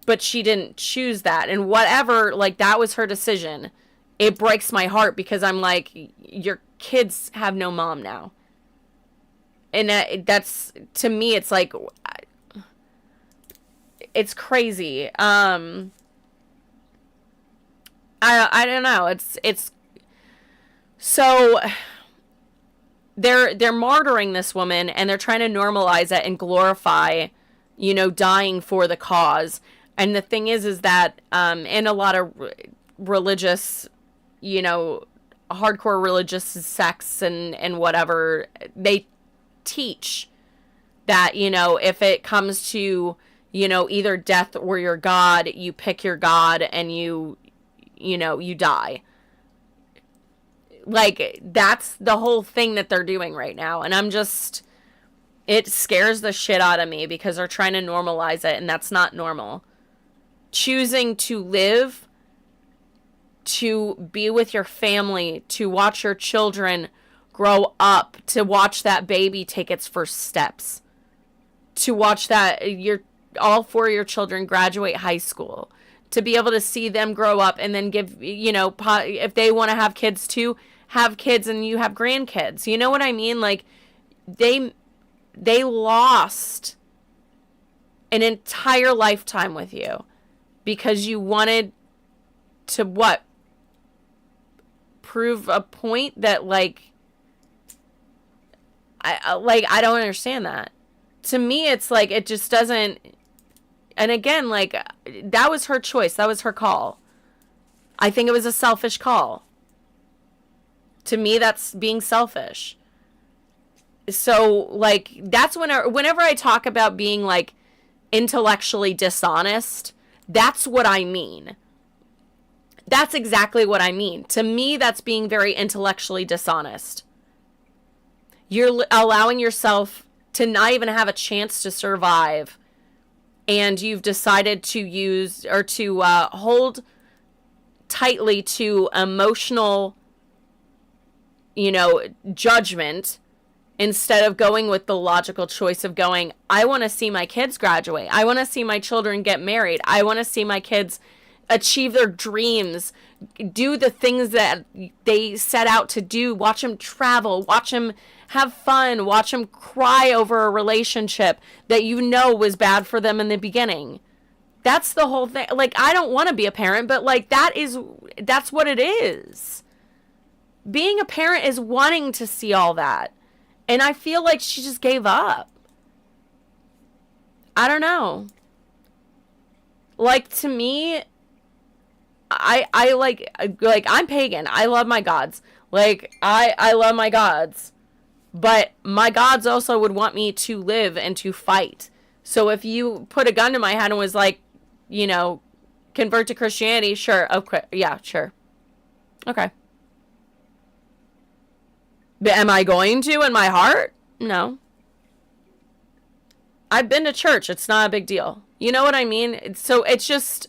but she didn't choose that. And whatever, like, that was her decision. It breaks my heart because I'm like, your kids have no mom now. And that's, to me, it's like, it's crazy. I don't know. It's so they're martyring this woman, and they're trying to normalize it and glorify, dying for the cause. And the thing is that in a lot of religious, hardcore religious sects and whatever, they teach that, if it comes to, either death or your God, you pick your God and you die. Like, that's the whole thing that they're doing right now. And it scares the shit out of me because they're trying to normalize it, and that's not normal. Choosing to live, to be with your family, to watch your children grow up, to watch that baby take its first steps, to watch that all 4 of your children graduate high school, to be able to see them grow up and then give, if they want to have kids too, have kids and you have grandkids. You know what I mean? Like, they lost an entire lifetime with you because you wanted to what? Prove a point that like I don't understand that. To me it's like it just doesn't. And again, like that was her choice. That was her call. I think it was a selfish call. To me that's being selfish. So like that's whenever I talk about being like intellectually dishonest, that's what I mean. That's exactly what I mean. To me, that's being very intellectually dishonest. You're allowing yourself to not even have a chance to survive, and you've decided to use or to hold tightly to emotional, judgment instead of going with the logical choice of going, I want to see my kids graduate. I want to see my children get married. I want to see my kids achieve their dreams, do the things that they set out to do, watch them travel, watch them have fun, watch them cry over a relationship that was bad for them in the beginning. That's the whole thing. Like, I don't want to be a parent, but like that's what it is. Being a parent is wanting to see all that. And I feel like she just gave up. I don't know. Like, to me, I like I'm pagan. I love my gods. Like, I love my gods. But my gods also would want me to live and to fight. So if you put a gun to my head and was like, convert to Christianity, sure. Okay. Yeah, sure. Okay. But am I going to in my heart? No. I've been to church. It's not a big deal. You know what I mean? So it's just,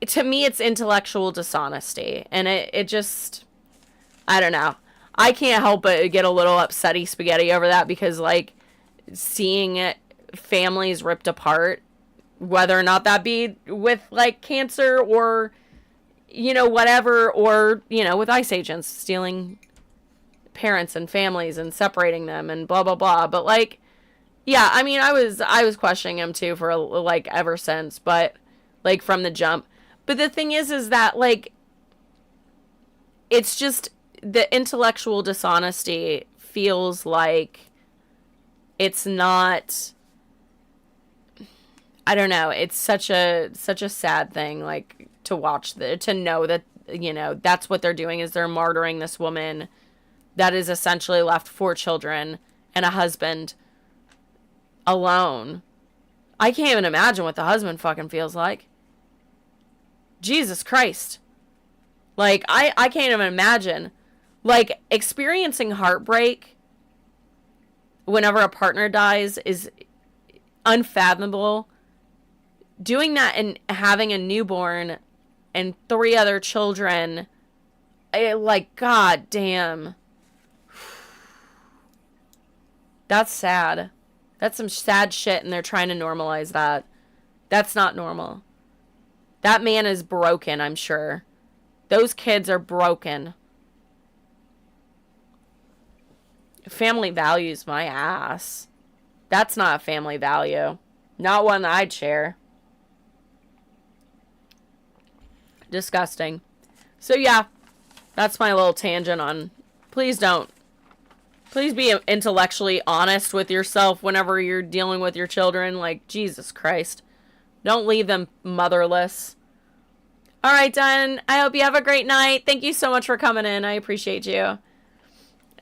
to me, it's intellectual dishonesty. And it just, I don't know. I can't help but get a little upsetty spaghetti over that because, like, seeing families ripped apart, whether or not that be with, like, cancer or, whatever, or, with ICE agents stealing parents and families and separating them and blah, blah, blah. But, like, yeah, I mean, I was questioning him, too, for, like, ever since, but, like, from the jump. But the thing is that, like, it's just the intellectual dishonesty feels like it's not, I don't know, it's such a sad thing, like, to watch, to know that, that's what they're doing, is they're martyring this woman that is essentially left 4 children and a husband alone. I can't even imagine what the husband fucking feels like. Jesus Christ. Like, I can't even imagine. Like, experiencing heartbreak whenever a partner dies is unfathomable. Doing that and having a newborn and 3 other children, like, god damn. That's sad. That's some sad shit, and they're trying to normalize that. That's not normal. That man is broken, I'm sure. Those kids are broken. Family values my ass. That's not a family value. Not one that I'd share. Disgusting. So yeah, that's my little tangent on, please be intellectually honest with yourself whenever you're dealing with your children. Like, Jesus Christ. Don't leave them motherless. All right, done. I hope you have a great night. Thank you so much for coming in. I appreciate you.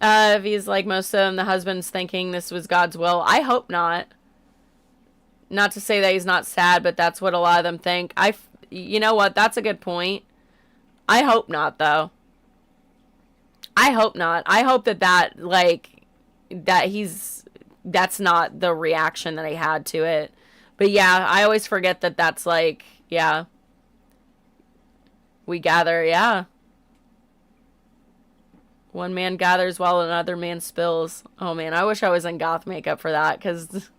If he's like most of them, the husband's thinking this was God's will. I hope not. Not to say that he's not sad, but that's what a lot of them think. You know what? That's a good point. I hope not, though. I hope not. I hope that's not the reaction that I had to it. But yeah, I always forget that that's like, yeah. We gather, yeah. One man gathers while another man spills. Oh man, I wish I was in goth makeup for that, because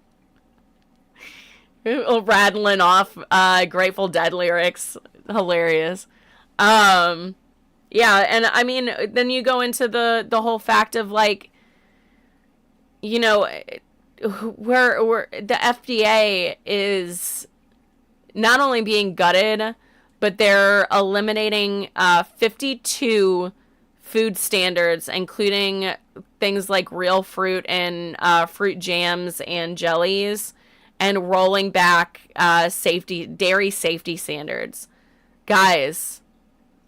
rattling off Grateful Dead lyrics, hilarious. Yeah, and I mean, then you go into the whole fact of, like, where the FDA is not only being gutted, but they're eliminating 52 food standards, including things like real fruit and fruit jams and jellies, and rolling back dairy safety standards. Guys,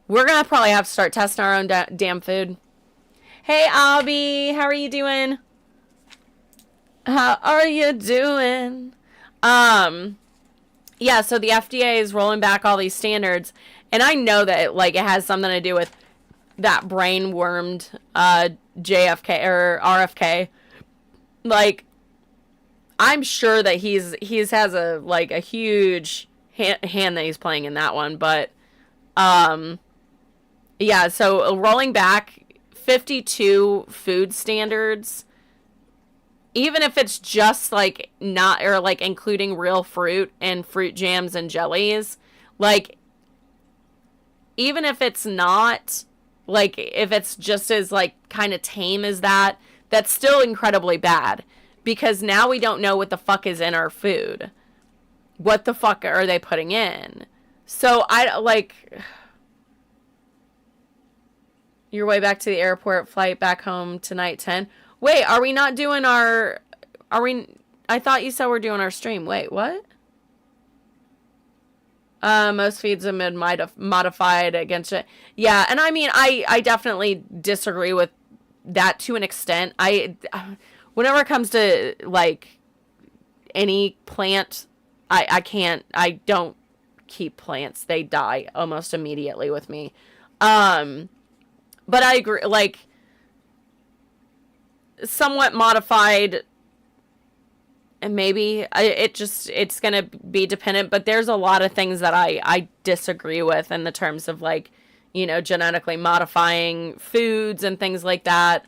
we're gonna probably have to start testing our own damn food. Hey, Abby, how are you doing? How are you doing? Yeah, so the FDA is rolling back all these standards, and I know that it has something to do with that brain-wormed JFK or RFK. Like, I'm sure that he's has a huge hand that he's playing in that one, but yeah, so rolling back 52 food standards, even if it's just not, or including real fruit and fruit jams and jellies, even if it's not, if it's just as kind of tame as that, that's still incredibly bad, because now we don't know what the fuck is in our food. What the fuck are they putting in? So your way back to the airport, flight back home tonight 10. Wait, are we not doing I thought you said we're doing our stream. Wait, what? Most feeds have been modified against it. Yeah, and I mean, I definitely disagree with that to an extent. Whenever it comes to, any plant, I don't keep plants. They die almost immediately with me. But I agree, somewhat modified, and maybe it's gonna be dependent, but there's a lot of things that I disagree with in the terms of genetically modifying foods and things like that,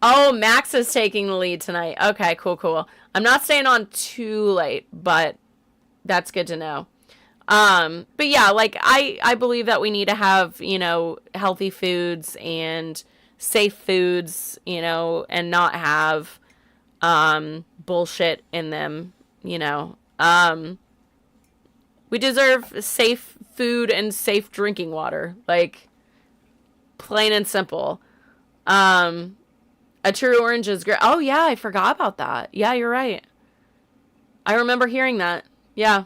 oh, Max is taking the lead tonight. Okay, cool. I'm not staying on too late, but that's good to know. But yeah, I believe that we need to have, healthy foods and safe foods, and not have, bullshit in them, we deserve safe food and safe drinking water, plain and simple. A true orange is great. Oh yeah, I forgot about that. Yeah, you're right. I remember hearing that. Yeah.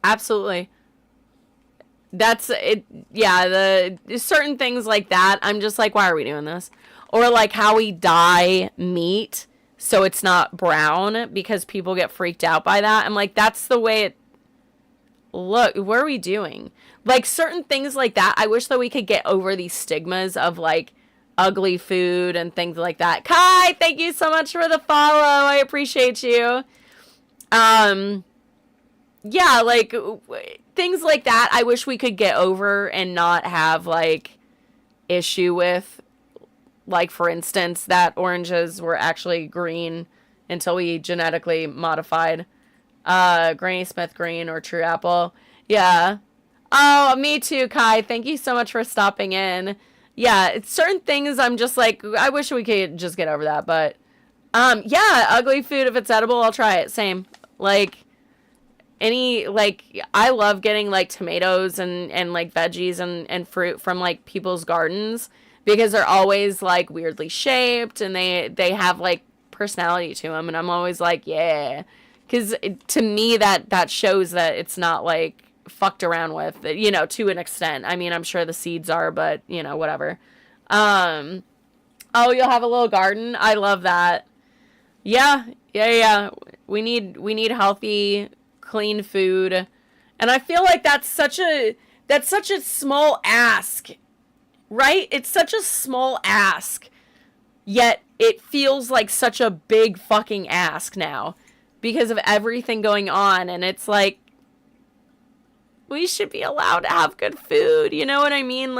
Absolutely. That's it. Yeah, the certain things like that, I'm just like, why are we doing this? Or how we dye meat so it's not brown, because people get freaked out by that. I'm like, that's the way it. Look, what are we doing? Certain things like that, I wish that we could get over these stigmas of ugly food and things like that. Kai, thank you so much for the follow. I appreciate you. Yeah, things like that, I wish we could get over and not have, issue with. For instance, that oranges were actually green until we genetically modified Granny Smith green or true apple. Yeah. Oh, me too, Kai. Thank you so much for stopping in. Yeah, it's certain things I'm just I wish we could just get over that, but yeah, ugly food, if it's edible, I'll try it. Same. I love getting tomatoes and veggies and fruit from people's gardens, because they're always weirdly shaped, and they have personality to them, and I'm always yeah, because to me that shows that it's not fucked around with, to an extent. I mean, I'm sure the seeds are, but whatever. Oh, you'll have a little garden. I love that. Yeah. We need healthy, clean food, and I feel like that's such a small ask, right? It's such a small ask, yet it feels like such a big fucking ask now because of everything going on, and it's we should be allowed to have good food, you know what I mean?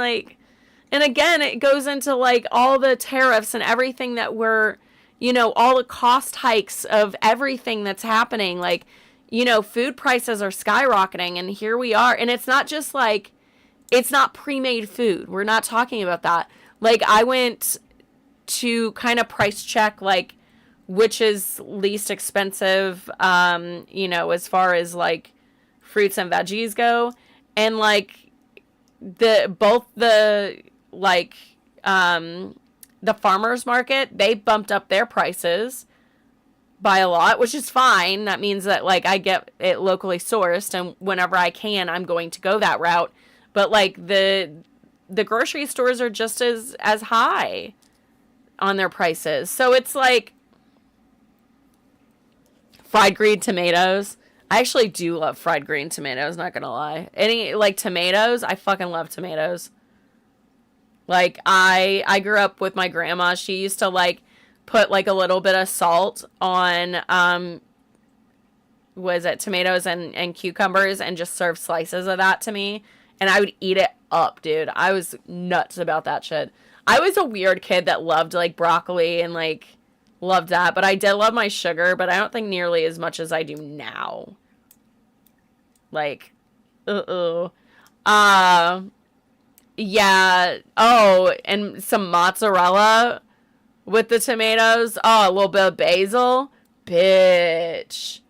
And again, it goes into all the tariffs and everything that we're, all the cost hikes of everything that's happening. Food prices are skyrocketing, and here we are. And it's not just it's not pre-made food. We're not talking about that. I went to kind of price check, like, which is least expensive, you know, as far as, like, fruits and veggies go. And, like, both the farmers market, they bumped up their prices by a lot, which is fine. That means that, like, I get it locally sourced, and whenever I can, I'm going to go that route. But, like, the grocery stores are just as high on their prices. So it's like fried green tomatoes. I actually do love fried green tomatoes, not gonna lie. Any, like, tomatoes, I fucking love tomatoes. Like, I grew up with my grandma. She used to, like, put, like, a little bit of salt on, was it tomatoes and cucumbers, and just serve slices of that to me. And I would eat it up, dude. I was nuts about that shit. I was a weird kid that loved, like, broccoli and, like, loved that. But I did love my sugar, but I don't think nearly as much as I do now. Like, yeah. Oh, and some mozzarella with the tomatoes. Oh, a little bit of basil. Bitch.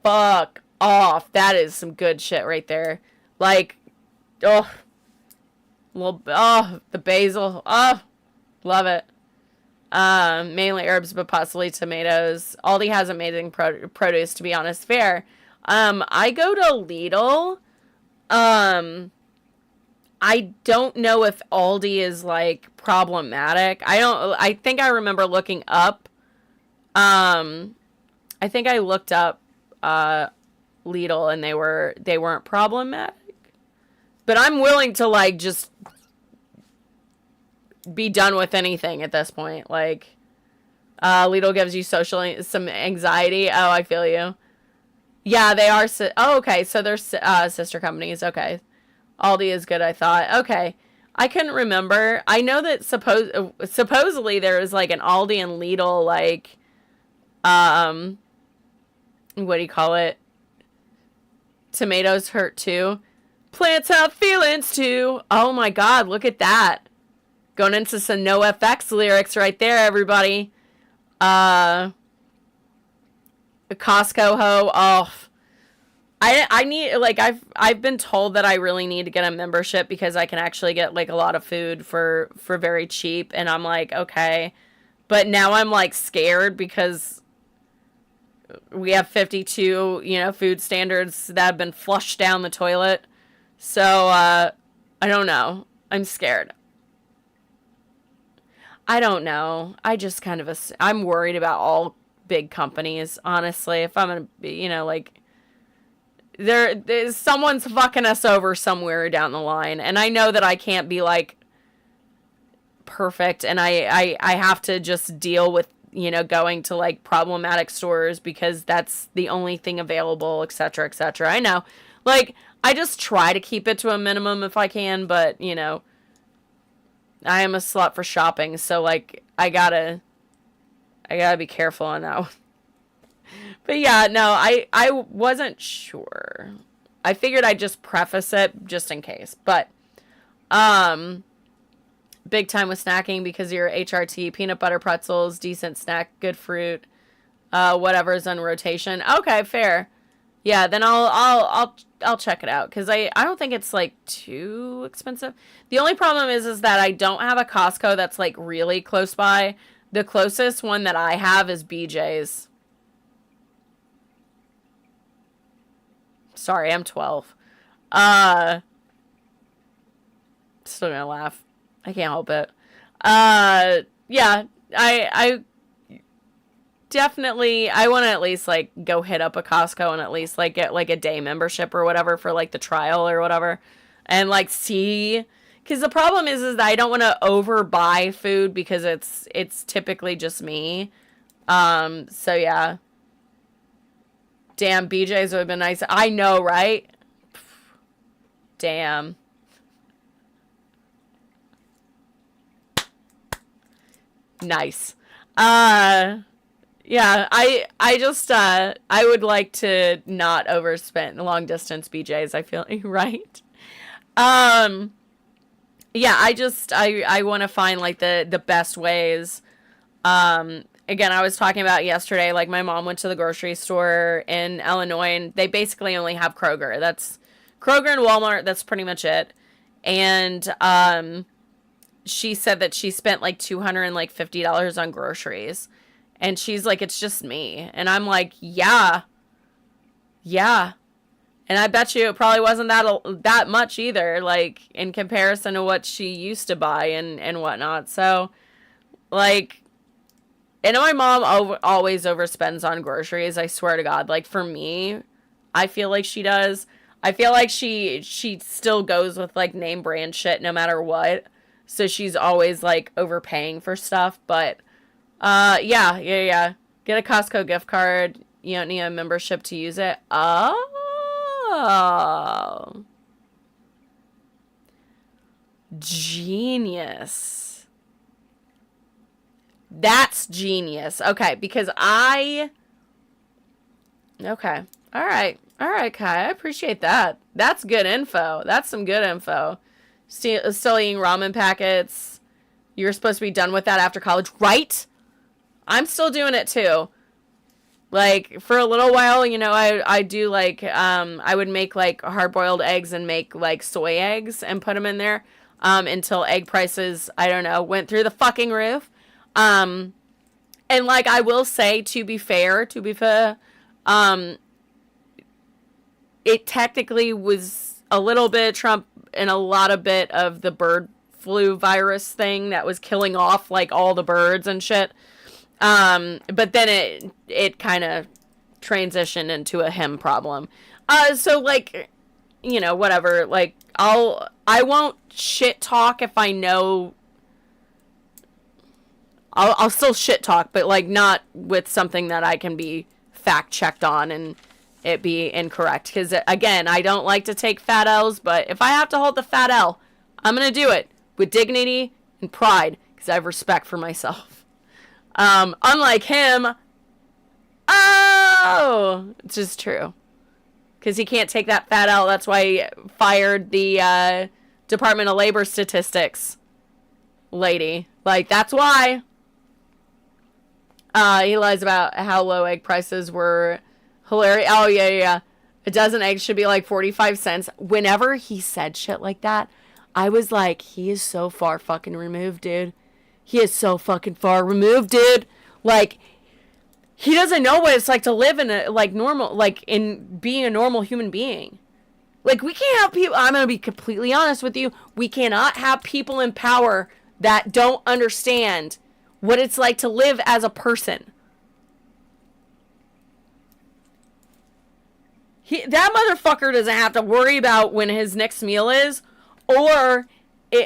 Fuck off. That is some good shit right there. Like, oh, the basil. Oh, love it. Mainly herbs, but possibly tomatoes. Aldi has amazing produce, to be honest. Fair. I go to Lidl. I don't know if Aldi is, like, problematic. I think I remember looking up. I think I looked up, Lidl, and they weren't problematic. But I'm willing to, like, just be done with anything at this point. Like, Lidl gives you some anxiety. Oh, I feel you. Yeah, they are. Oh, okay. So they're sister companies. Okay. Aldi is good, I thought. Okay. I couldn't remember. I know that supposedly there is, like, an Aldi and Lidl, like, what do you call it? Tomatoes hurt too. Plants have feelings too. Oh my God, look at that. Going into some NoFX lyrics right there, everybody. Costco ho. Oh, I need, like, I've been told that I really need to get a membership because I can actually get, like, a lot of food for very cheap, and I'm like, okay. But now I'm, like, scared because we have 52, you know, food standards that have been flushed down the toilet. So, I don't know. I'm scared. I don't know. I just kind of, I'm worried about all big companies, honestly. If I'm going to be, you know, like, someone's fucking us over somewhere down the line. And I know that I can't be, like, perfect. And I have to just deal with, you know, going to, like, problematic stores because that's the only thing available, etc., etc. I know. Like, I just try to keep it to a minimum if I can, but, you know, I am a slut for shopping, so, like, I gotta be careful on that one. But yeah, no, I wasn't sure. I figured I'd just preface it just in case. But, big time with snacking because you're HRT, peanut butter pretzels, decent snack, good fruit, whatever's on rotation. Okay, fair. Yeah, then I'll check it out because I don't think it's, like, too expensive. The only problem is that I don't have a Costco that's, like, really close by. The closest one that I have is BJ's. Sorry, I'm 12. Still gonna laugh. I can't help it. Yeah, I definitely, I want to at least, like, go hit up a Costco and at least, like, get, like, a day membership or whatever for, like, the trial or whatever. And, like, see, because the problem is that I don't want to overbuy food because it's typically just me. So yeah. Damn, BJ's would have been nice. I know, right? Damn. Nice. Yeah, I just, I would like to not overspend long distance BJ's, I feel, right? Yeah, I want to find, like, the best ways, Again, I was talking about yesterday, like my mom went to the grocery store in Illinois and they basically only have Kroger. That's Kroger and Walmart. That's pretty much it. And, she said that she spent like $250 on groceries. And she's like, it's just me. And I'm like, yeah. Yeah. And I bet you it probably wasn't that much either, like, in comparison to what she used to buy and whatnot. So, like, I know my mom always overspends on groceries, I swear to God. Like, for me, I feel like she does. I feel like she still goes with, like, name brand shit no matter what. So she's always, like, overpaying for stuff. But, yeah. Get a Costco gift card. You don't need a membership to use it. Oh. Genius. That's genius. Okay, because Okay. All right, Kai. I appreciate that. That's good info. That's some good info. Still eating ramen packets. You're supposed to be done with that after college, right? I'm still doing it too. Like, for a little while, you know, I do, like, I would make, like, hard-boiled eggs and make, like, soy eggs and put them in there, until egg prices, I don't know, went through the fucking roof. And, like, I will say, to be fair, it technically was a little bit of Trump and a lot of bit of the bird flu virus thing that was killing off, like, all the birds and shit. But then it kind of transitioned into a him problem. So, like, you know, whatever, like, I won't shit talk if I know, I'll still shit talk, but, like, not with something that I can be fact checked on and it be incorrect. Because, again, I don't like to take fat L's, but if I have to hold the fat L, I'm gonna do it with dignity and pride, because I have respect for myself. Unlike him, it's just true. Because he can't take that fat L. That's why he fired the Department of Labor statistics lady. Like, that's why. He lies about how low egg prices were hilarious. Oh, yeah. A dozen eggs should be like 45 cents. Whenever he said shit like that, I was like, he is so far fucking removed, dude. He is so fucking far removed, dude. Like, he doesn't know what it's like to live in a, like, normal, like, in being a normal human being. Like, we can't have people, I'm going to be completely honest with you, we cannot have people in power that don't understand what it's like to live as a person. That motherfucker doesn't have to worry about when his next meal is, or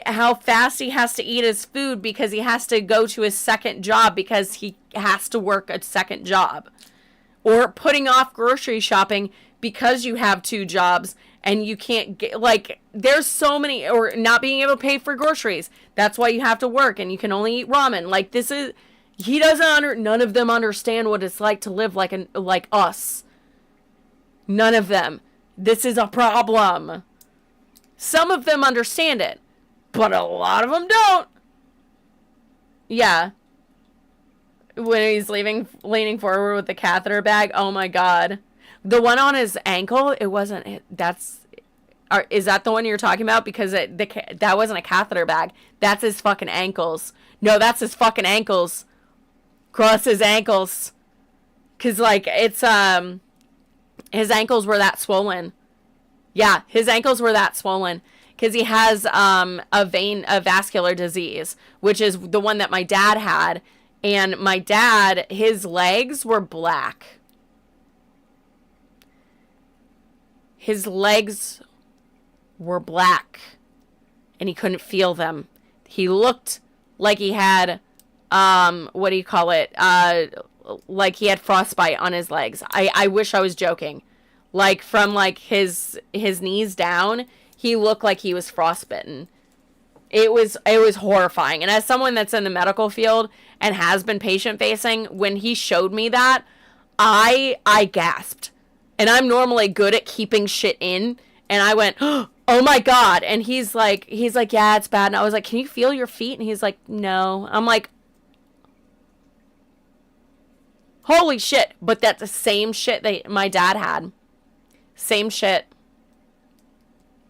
how fast he has to eat his food because he has to go to his second job because he has to work a second job. Or putting off grocery shopping because you have two jobs and you can't get, like, there's so many, or not being able to pay for groceries. That's why you have to work and you can only eat ramen. Like, this is, he doesn't none of them understand what it's like to live like us. None of them. This is a problem. Some of them understand it, but a lot of them don't. Yeah. When he's leaning forward with the catheter bag. Oh my God. The one on his ankle, it wasn't, is that the one you're talking about? Because that wasn't a catheter bag. That's his fucking ankles. No, that's his fucking ankles. Cross his ankles. Cause, like, it's, his ankles were that swollen. Yeah, his ankles were that swollen. Because he has a vascular disease, which is the one that my dad had. And my dad, his legs were black. His legs were black. And he couldn't feel them. He looked like he had, what do you call it? Like he had frostbite on his legs. I wish I was joking. Like, from, like, his knees down, he looked like he was frostbitten. It was horrifying. And as someone that's in the medical field and has been patient-facing, when he showed me that, I gasped. And I'm normally good at keeping shit in. And I went, oh my God. And he's like, yeah, it's bad. And I was like, can you feel your feet? And he's like, no. I'm like, Holy shit. But that's the same shit that my dad had. Same shit.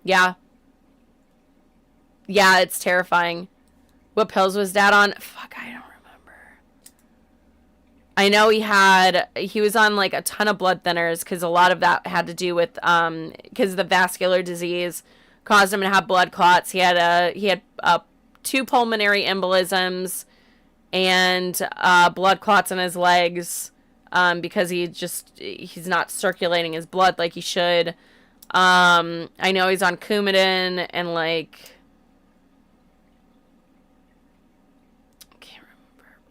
Yeah. Yeah, it's terrifying. What pills was dad on? Fuck, I don't remember. I know he was on like a ton of blood thinners because a lot of that had to do with, because the vascular disease caused him to have blood clots. He had 2 pulmonary embolisms and blood clots in his legs because he's not circulating his blood like he should. I know he's on Coumadin and like,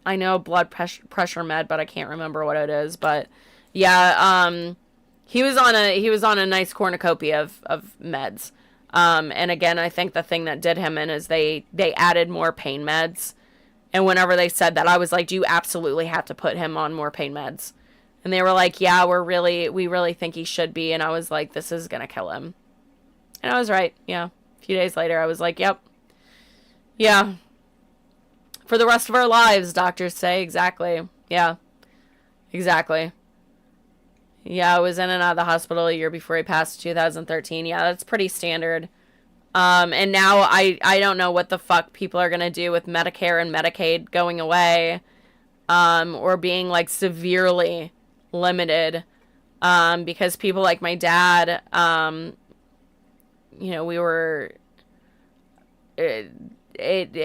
I know blood pressure med, but I can't remember what it is. But yeah, he was on a nice cornucopia of meds. And again, I think the thing that did him in is they added more pain meds. And whenever they said that, I was like, do you absolutely have to put him on more pain meds? And they were like, yeah, we really think he should be. And I was like, this is going to kill him. And I was right. Yeah. A few days later, I was like, yep. Yeah. For the rest of our lives, doctors say. Exactly. Yeah. Exactly. Yeah, I was in and out of the hospital a year before he passed, 2013. Yeah, that's pretty standard. And now I don't know what the fuck people are going to do with Medicare and Medicaid going away, or being like severely limited, because people like my dad, you know, we were,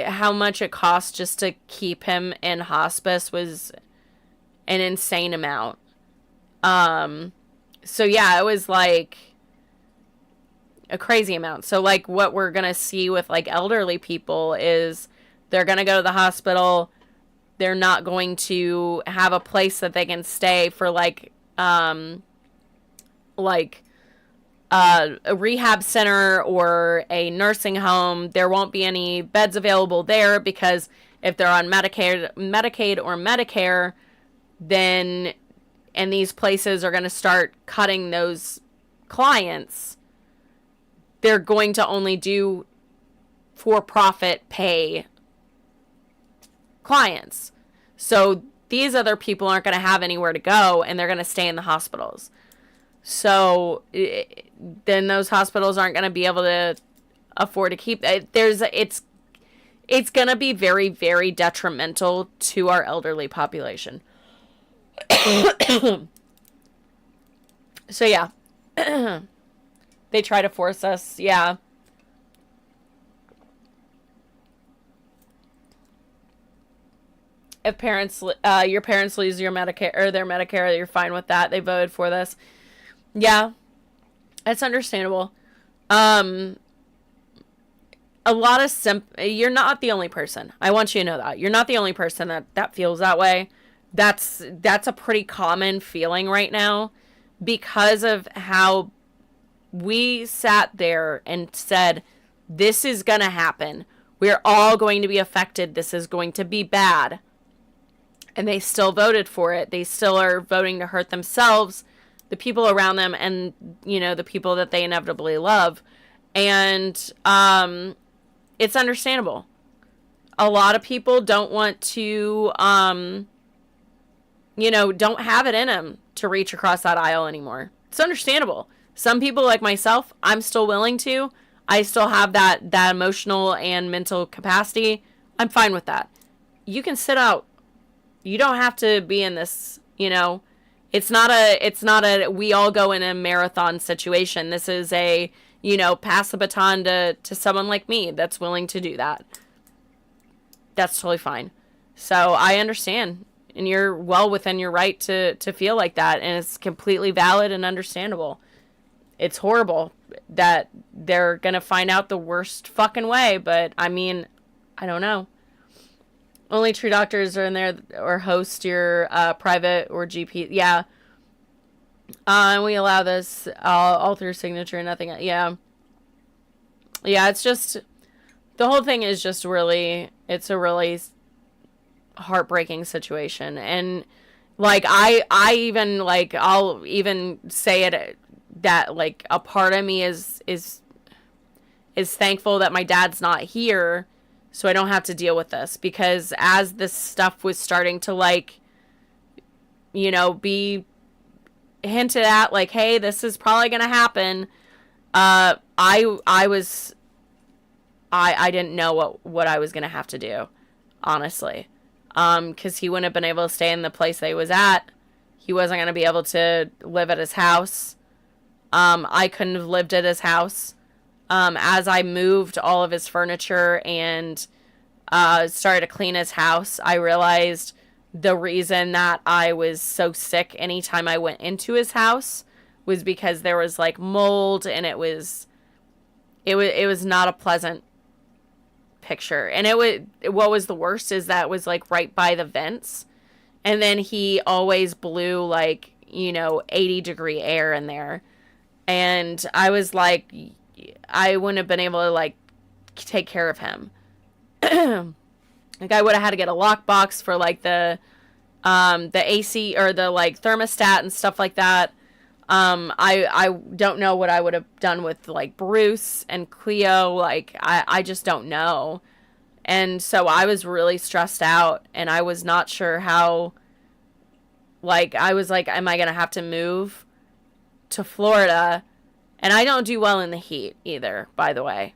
how much it cost just to keep him in hospice was an insane amount. So yeah, it was like a crazy amount. So like what we're going to see with like elderly people is they're going to go to the hospital. They're not going to have a place that they can stay for like a rehab center or a nursing home. There won't be any beds available there because if they're on Medicaid or Medicare, then, and these places are going to start cutting those clients, they're going to only do for-profit pay clients. So these other people aren't going to have anywhere to go, and they're going to stay in the hospitals. So then those hospitals aren't going to be able to afford to keep it. It's going to be very, very detrimental to our elderly population. So yeah. They try to force us. Yeah. If your parents lose your Medicare or their Medicare, you're fine with that. They voted for this. Yeah. It's understandable. A lot of you're not the only person. I want you to know that. You're not the only person that feels that way. That's a pretty common feeling right now because of how we sat there and said, this is going to happen. We're all going to be affected. This is going to be bad. And they still voted for it. They still are voting to hurt themselves, the people around them, and, you know, the people that they inevitably love. And it's understandable. A lot of people don't want to, you know, don't have it in them to reach across that aisle anymore. It's understandable. Some people like myself, I'm still willing to. I still have that emotional and mental capacity. I'm fine with that. You can sit out. You don't have to be in this, you know. It's not a we all go in a marathon situation. This is a, you know, pass the baton to someone like me that's willing to do that. That's totally fine. So I understand. And you're well within your right to feel like that. And it's completely valid and understandable. It's horrible that they're going to find out the worst fucking way. But, I mean, I don't know. Only true doctors are in there or host your private or GP. Yeah. And we allow this all through signature and nothing. Yeah. Yeah, it's just, the whole thing is just really, it's a really heartbreaking situation. And, like, I even, like, I'll even say it, that, like, a part of me is thankful that my dad's not here so I don't have to deal with this, because as this stuff was starting to, like, be hinted at, like, hey, this is probably gonna happen. I didn't know what I was gonna have to do, honestly. Because he wouldn't have been able to stay in the place that he was at. He wasn't gonna be able to live at his house. I couldn't have lived at his house. As I moved all of his furniture and started to clean his house, I realized the reason that I was so sick anytime I went into his house was because there was like mold, and it was not a pleasant picture. And what was the worst is that it was like right by the vents, and then he always blew like 80-degree air in there, and I was like, I wouldn't have been able to like take care of him. Like, I would have had to get a lockbox for like the AC or the like thermostat and stuff like that. I don't know what I would have done with like Bruce and Cleo. Like, I just don't know. And so I was really stressed out, and I was not sure how, like, I was like, am I going to have to move to Florida? And I don't do well in the heat either, by the way.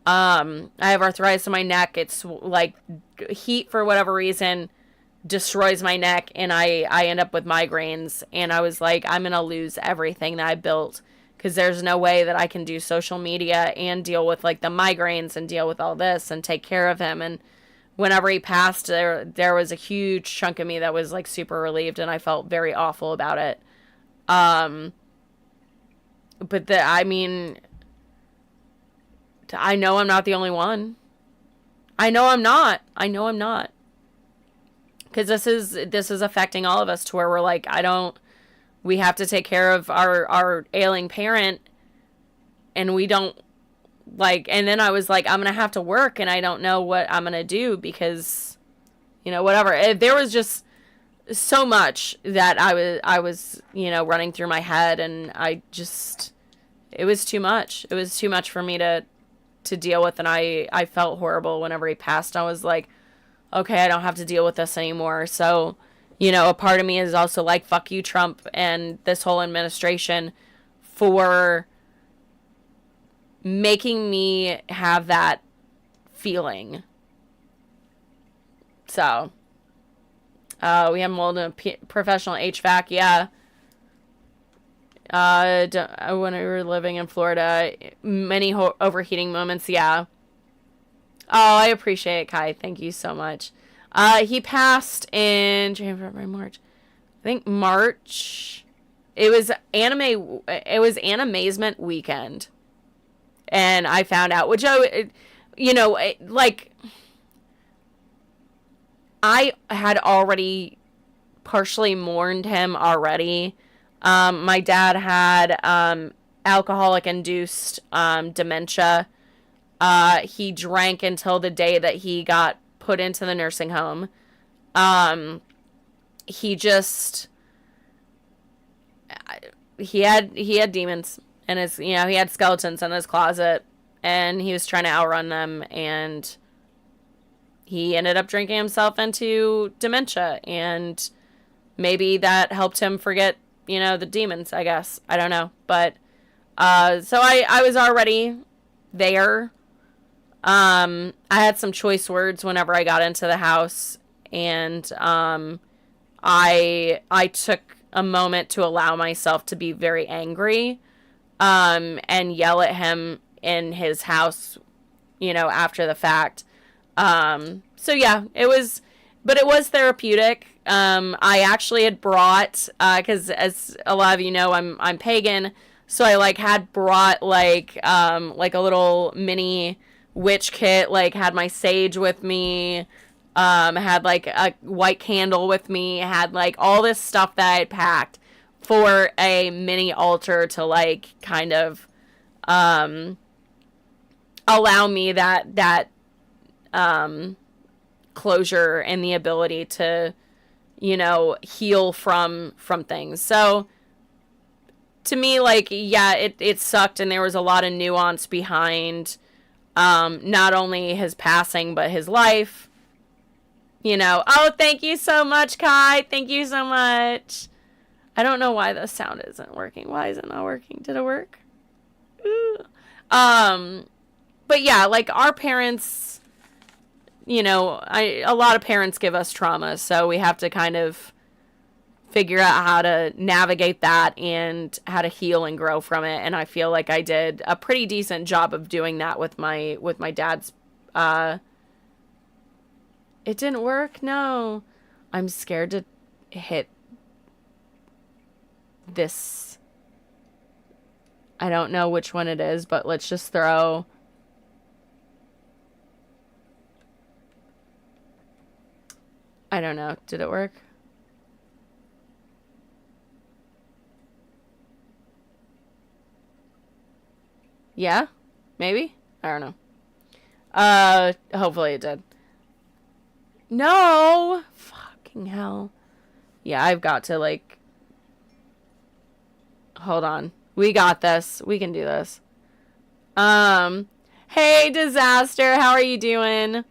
I have arthritis in my neck. It's like heat, for whatever reason, destroys my neck, and I end up with migraines. And I was like, I'm gonna lose everything that I built, because there's no way that I can do social media and deal with like the migraines and deal with all this and take care of him. And whenever he passed, there was a huge chunk of me that was like super relieved, and I felt very awful about it. But I know I'm not the only one. I know I'm not. Because this is affecting all of us, to where we're like, we have to take care of our ailing parent, and we don't, like, and then I was like, I'm going to have to work, and I don't know what I'm going to do, because, whatever. There was just so much that I was running through my head, and it was too much. It was too much for me to deal with, and I felt horrible whenever he passed. I was like, okay, I don't have to deal with this anymore. So, a part of me is also like, fuck you, Trump, and this whole administration for making me have that feeling. So, we have mold in a professional HVAC, yeah. When we were living in Florida, many overheating moments, yeah. Oh, I appreciate it, Kai. Thank you so much. He passed in January, March. I think March. It was Animazement weekend. And I found out, which I had already partially mourned him already. My dad had alcoholic-induced dementia. He drank until the day that he got put into the nursing home. He had demons, and he had skeletons in his closet, and he was trying to outrun them, and he ended up drinking himself into dementia, and maybe that helped him forget the demons, I guess. I don't know. But, so I was already there. I had some choice words whenever I got into the house, and, I took a moment to allow myself to be very angry, and yell at him in his house, after the fact. So yeah, it was therapeutic. I actually had brought, cause as a lot of you know, I'm pagan. So I had brought a little mini witch kit, had my sage with me, had a white candle with me, had all this stuff that I had packed for a mini altar to kind of, allow me that closure and the ability to, heal from things. So to me, yeah, it sucked, and there was a lot of nuance behind, not only his passing, but his life. you know. Oh, thank you so much, Kai. Thank you so much. I don't know why the sound isn't working. Why is it not working? Did it work? Ooh. But yeah, like our parents, you know, a lot of parents give us trauma, so we have to kind of figure out how to navigate that and how to heal and grow from it. And I feel like I did a pretty decent job of doing that with my dad's. It didn't work. No, I'm scared to hit this. I don't know which one it is, but let's just throw. I don't know. Did it work? Yeah? Maybe? I don't know. Hopefully it did. No! Fucking hell. Yeah, I've got to, like... Hold on. We got this. We can do this. Hey, Disaster. How are you doing?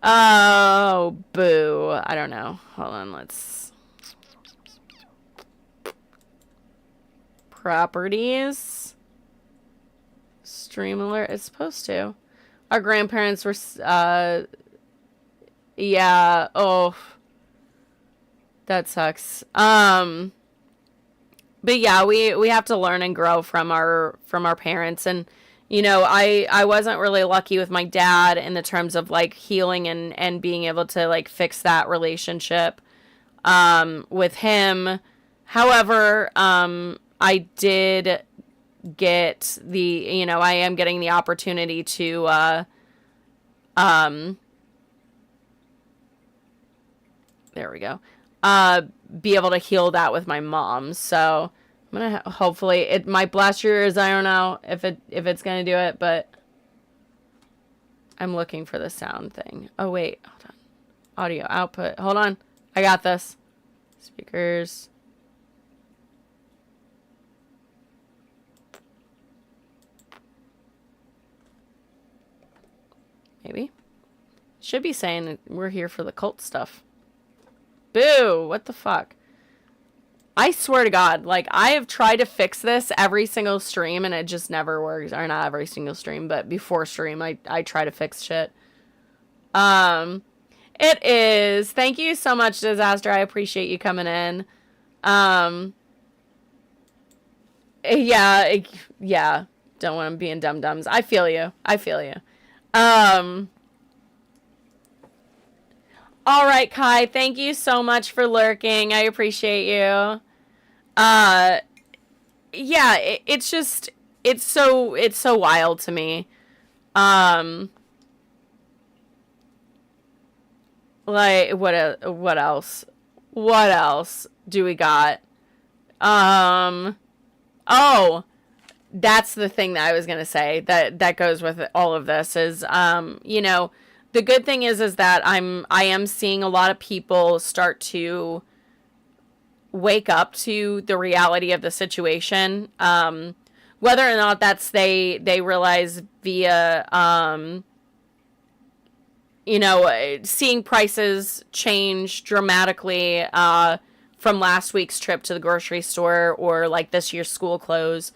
Oh, boo. I don't know. Hold on, let's... Properties. Stream alert. It's supposed to. Our grandparents were, yeah. Oh. That sucks. But yeah, we have to learn and grow from our parents. And, you know, I wasn't really lucky with my dad in the terms of, like, healing and being able to, like, fix that relationship, with him. However, I did get the, you know, I am getting the opportunity to, there we go, be able to heal that with my mom. So I'm gonna hopefully it might blast your ears. I don't know if it's gonna do it, but I'm looking for the sound thing. Oh wait, hold on. Audio output. Hold on. I got this. Speakers. Maybe. Should be saying we're here for the cult stuff. Boo! What the fuck? I swear to God, like, I have tried to fix this every single stream and it just never works. Or not every single stream, but before stream, I try to fix shit. It is. Thank you so much, Disaster. I appreciate you coming in. Yeah. Don't want them being dum-dums. I feel you. All right, Kai, thank you so much for lurking. I appreciate you. Yeah, it's just, it's so wild to me. Like, what else? What else do we got? Oh, that's the thing that I was going to say that goes with all of this is, you know, the good thing is that I am seeing a lot of people start to wake up to the reality of the situation. Whether or not that's they realize via, you know, seeing prices change dramatically, from last week's trip to the grocery store or like this year's school clothes,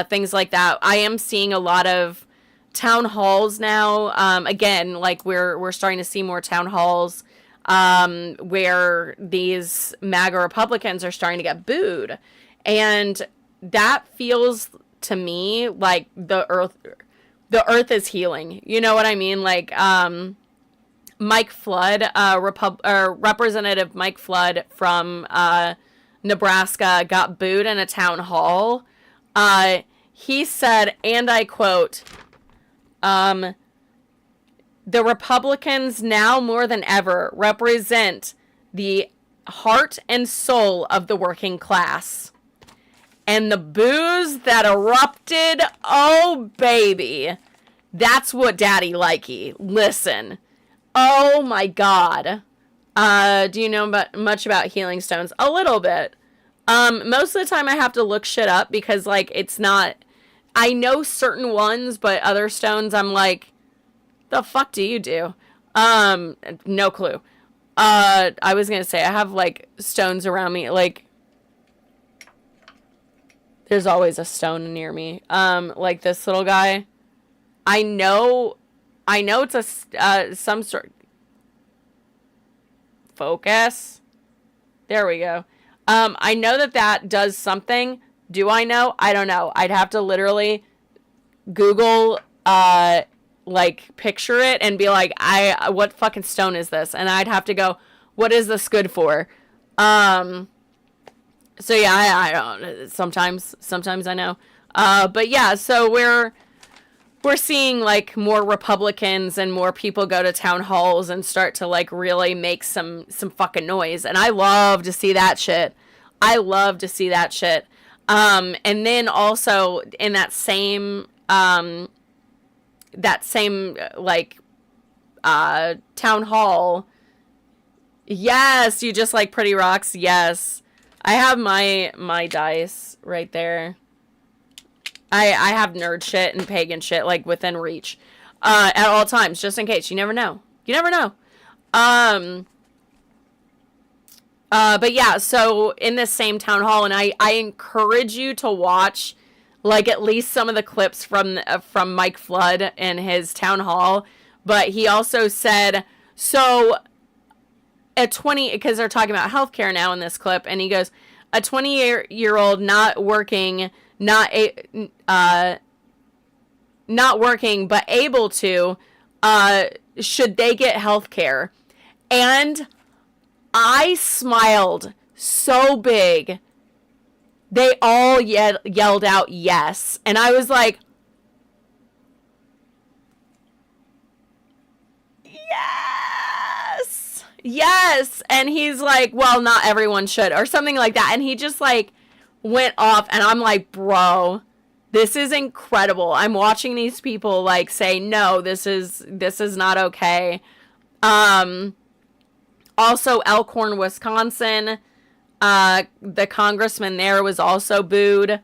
things like that. I am seeing a lot of town halls now. Again, like we're starting to see more town halls, where these MAGA Republicans are starting to get booed. And that feels to me like the earth is healing. You know what I mean? Like, Mike Flood, Representative Mike Flood from, Nebraska got booed in a town hall. He said, and I quote, the Republicans now more than ever represent the heart and soul of the working class. And the boos that erupted, oh baby, that's what daddy likey. Listen. Oh my God. Do you know much about healing stones? A little bit. Most of the time I have to look shit up because, like, it's not... I know certain ones, but other stones I'm like, the fuck do you do? No clue. I was gonna say I have like stones around me. Like there's always a stone near me. Like this little guy. I know it's a some sort. Focus. There we go. I know that does something. Do I know? I don't know. I'd have to literally Google, like picture it and be like, what fucking stone is this? And I'd have to go, what is this good for? So yeah, I don't. Sometimes I know. But yeah, so we're seeing like more Republicans and more people go to town halls and start to like really make some fucking noise. And I love to see that shit. And then also in that same like town hall. Yes, you just like pretty rocks. Yes. I have my dice right there. I have nerd shit and pagan shit like within reach at all times, just in case. You never know. But yeah, so in this same town hall, and I encourage you to watch like at least some of the clips from Mike Flood and his town hall. But he also said, so at 20, because they're talking about healthcare now in this clip, and he goes, a 20-year-old not working, not working, but able to, should they get healthcare? And I smiled so big. They all yelled out yes. And I was like, yes. Yes. And he's like, well, not everyone should, or something like that. And he just like went off, and I'm like, bro, this is incredible. I'm watching these people like say, no, this is not okay. Also Elkhorn, Wisconsin, the congressman there was also booed.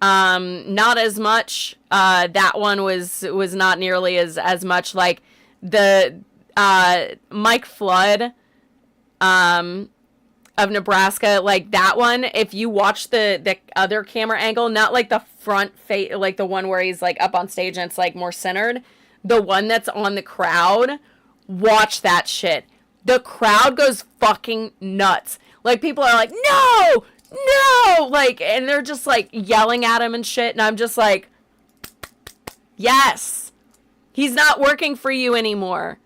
Not as much. That one was not nearly as much. Like the Mike Flood of Nebraska, like that one, if you watch the other camera angle, not like the front face, like the one where he's like up on stage and it's like more centered, the one that's on the crowd, watch that shit. The crowd goes fucking nuts. Like people are like, no, like, and they're just like yelling at him and shit, and I'm just like, yes, he's not working for you anymore.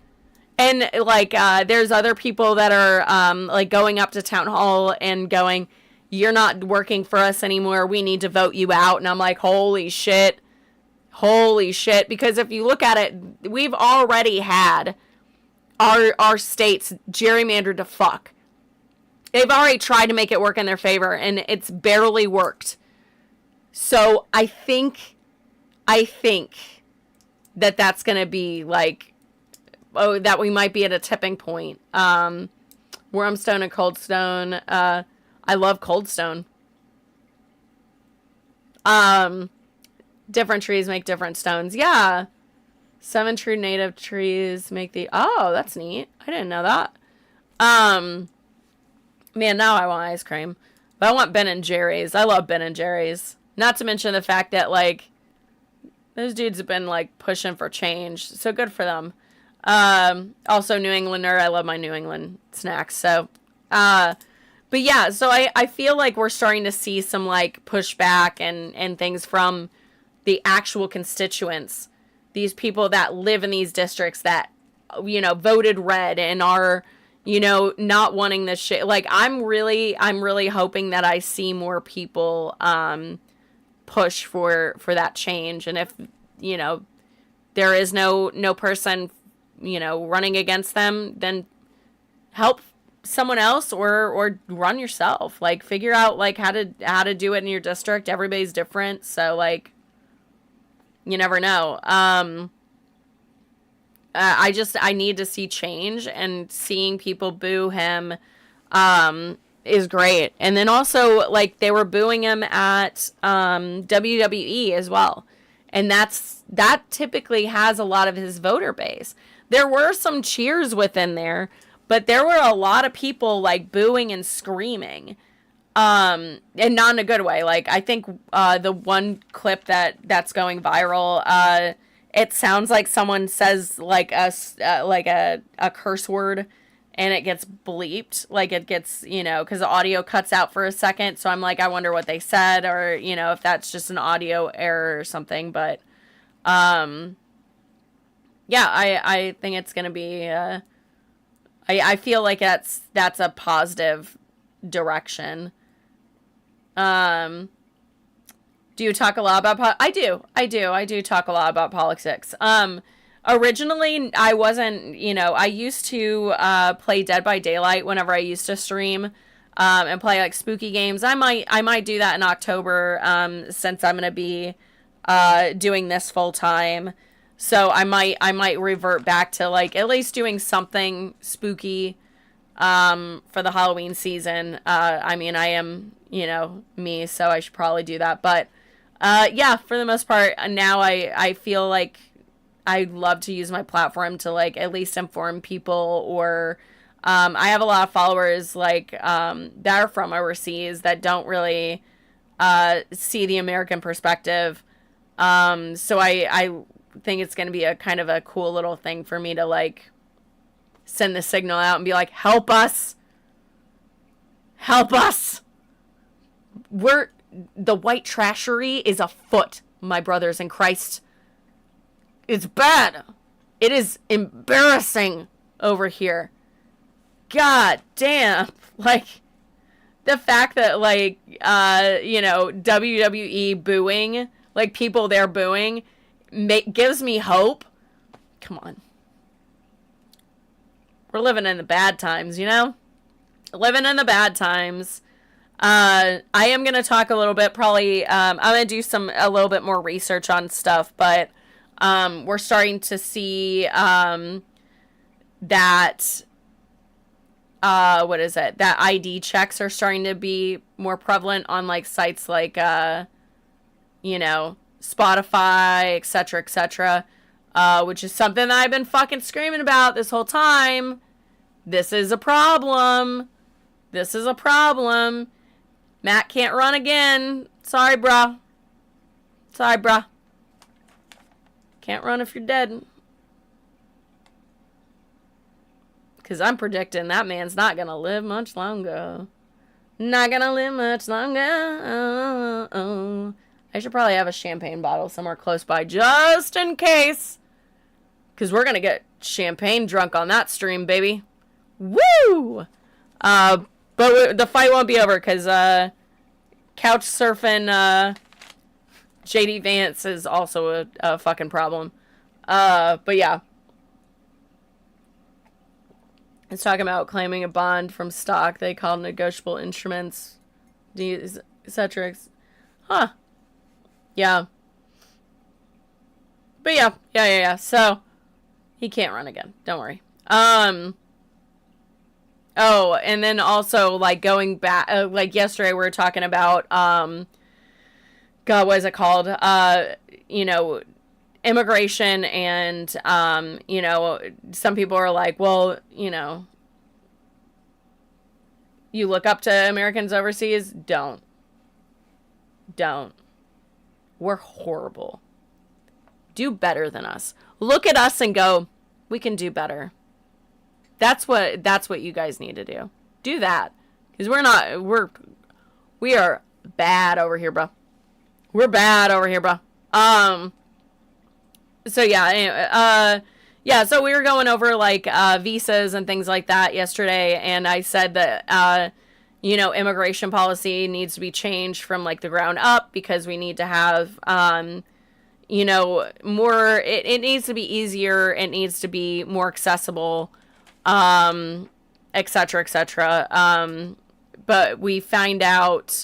And like there's other people that are like going up to town hall and going, you're not working for us anymore, we need to vote you out. And I'm like, holy shit, because if you look at it, we've already had our states gerrymandered to fuck. They've already tried to make it work in their favor, and it's barely worked. So I think that that's going to be like, oh, that we might be at a tipping point. Wormstone and Coldstone. I love Coldstone. Different trees make different stones. Yeah. 7 true native trees make the... Oh, that's neat. I didn't know that. Man, now I want ice cream. But I want Ben & Jerry's. I love Ben & Jerry's. Not to mention the fact that, like, those dudes have been, like, pushing for change. So good for them. Also New Englander. I love my New England snacks. So, but yeah, so I feel like we're starting to see some, like, pushback and things from the actual constituents. These people that live in these districts that, you know, voted red and are, you know, not wanting this shit. Like, I'm really hoping that I see more people push for that change. And if, you know, there is no person, you know, running against them, then help someone else or run yourself. Like, figure out like how to do it in your district. Everybody's different, so like, you never know. I need to see change, and seeing people boo him is great. And then also, like, they were booing him at WWE as well. And that typically has a lot of his voter base. There were some cheers within there, but there were a lot of people like booing and screaming. And not in a good way. Like, I think the one clip that's going viral, it sounds like someone says like a curse word, and it gets bleeped. Like, it gets, you know, because the audio cuts out for a second. So I'm like, I wonder what they said, or, you know, if that's just an audio error or something. But yeah, I think it's gonna be. I feel like that's a positive direction. Do you talk a lot about I do talk a lot about politics. Originally I wasn't, you know, I used to play Dead by Daylight whenever I used to stream and play like spooky games. I might do that in October since I'm going to be doing this full time. So I might revert back to like at least doing something spooky for the Halloween season. I mean, I am, you know, me, so I should probably do that. But yeah, for the most part, now I feel like I love to use my platform to like at least inform people, or I have a lot of followers like that are from overseas that don't really see the American perspective. So I think it's going to be a kind of a cool little thing for me to like send the signal out and be like, help us. Help us. The white trashery is afoot, my brothers in Christ. It's bad. It is embarrassing over here. God damn. Like, the fact that, like, you know, WWE booing, like, people there booing, gives me hope. Come on. We're living in the bad times, you know? Living in the bad times. I am going to talk a little bit, probably, I'm going to do a little bit more research on stuff, but, we're starting to see, that, what is it? That ID checks are starting to be more prevalent on, like, sites like, you know, Spotify, etc., which is something that I've been fucking screaming about this whole time. This is a problem. This is a problem. Matt can't run again. Sorry, bruh. Sorry, bruh. Can't run if you're dead. Because I'm predicting that man's not going to live much longer. Not going to live much longer. I should probably have a champagne bottle somewhere close by just in case. Because we're going to get champagne drunk on that stream, baby. Woo! But the fight won't be over because couch surfing JD Vance is also a fucking problem. But yeah. It's talking about claiming a bond from stock they call negotiable instruments, etc. Huh. Yeah. But yeah. So, he can't run again. Don't worry. Oh, and then also, like, going back, like, yesterday we were talking about, God, what is it called? You know, immigration, and, you know, some people are like, well, you know, you look up to Americans overseas? Don't. We're horrible. Do better than us. Look at us and go, we can do better. That's what you guys need to do. Do that. Because we are bad over here, bro. We're bad over here, bro. So yeah, anyway, yeah, so we were going over like visas and things like that yesterday, and I said that you know, immigration policy needs to be changed from like the ground up, because we need to have you know, more, it needs to be easier, it needs to be more accessible, etc. But we find out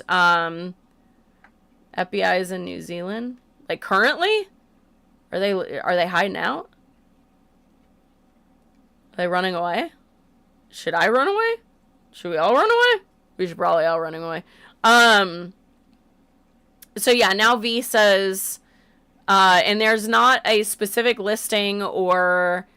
FBI is in New Zealand, like, currently. Are they hiding out? Are they running away? Should I run away? Should we all run away? We should probably all running away. So yeah, now visas, and there's not a specific listing or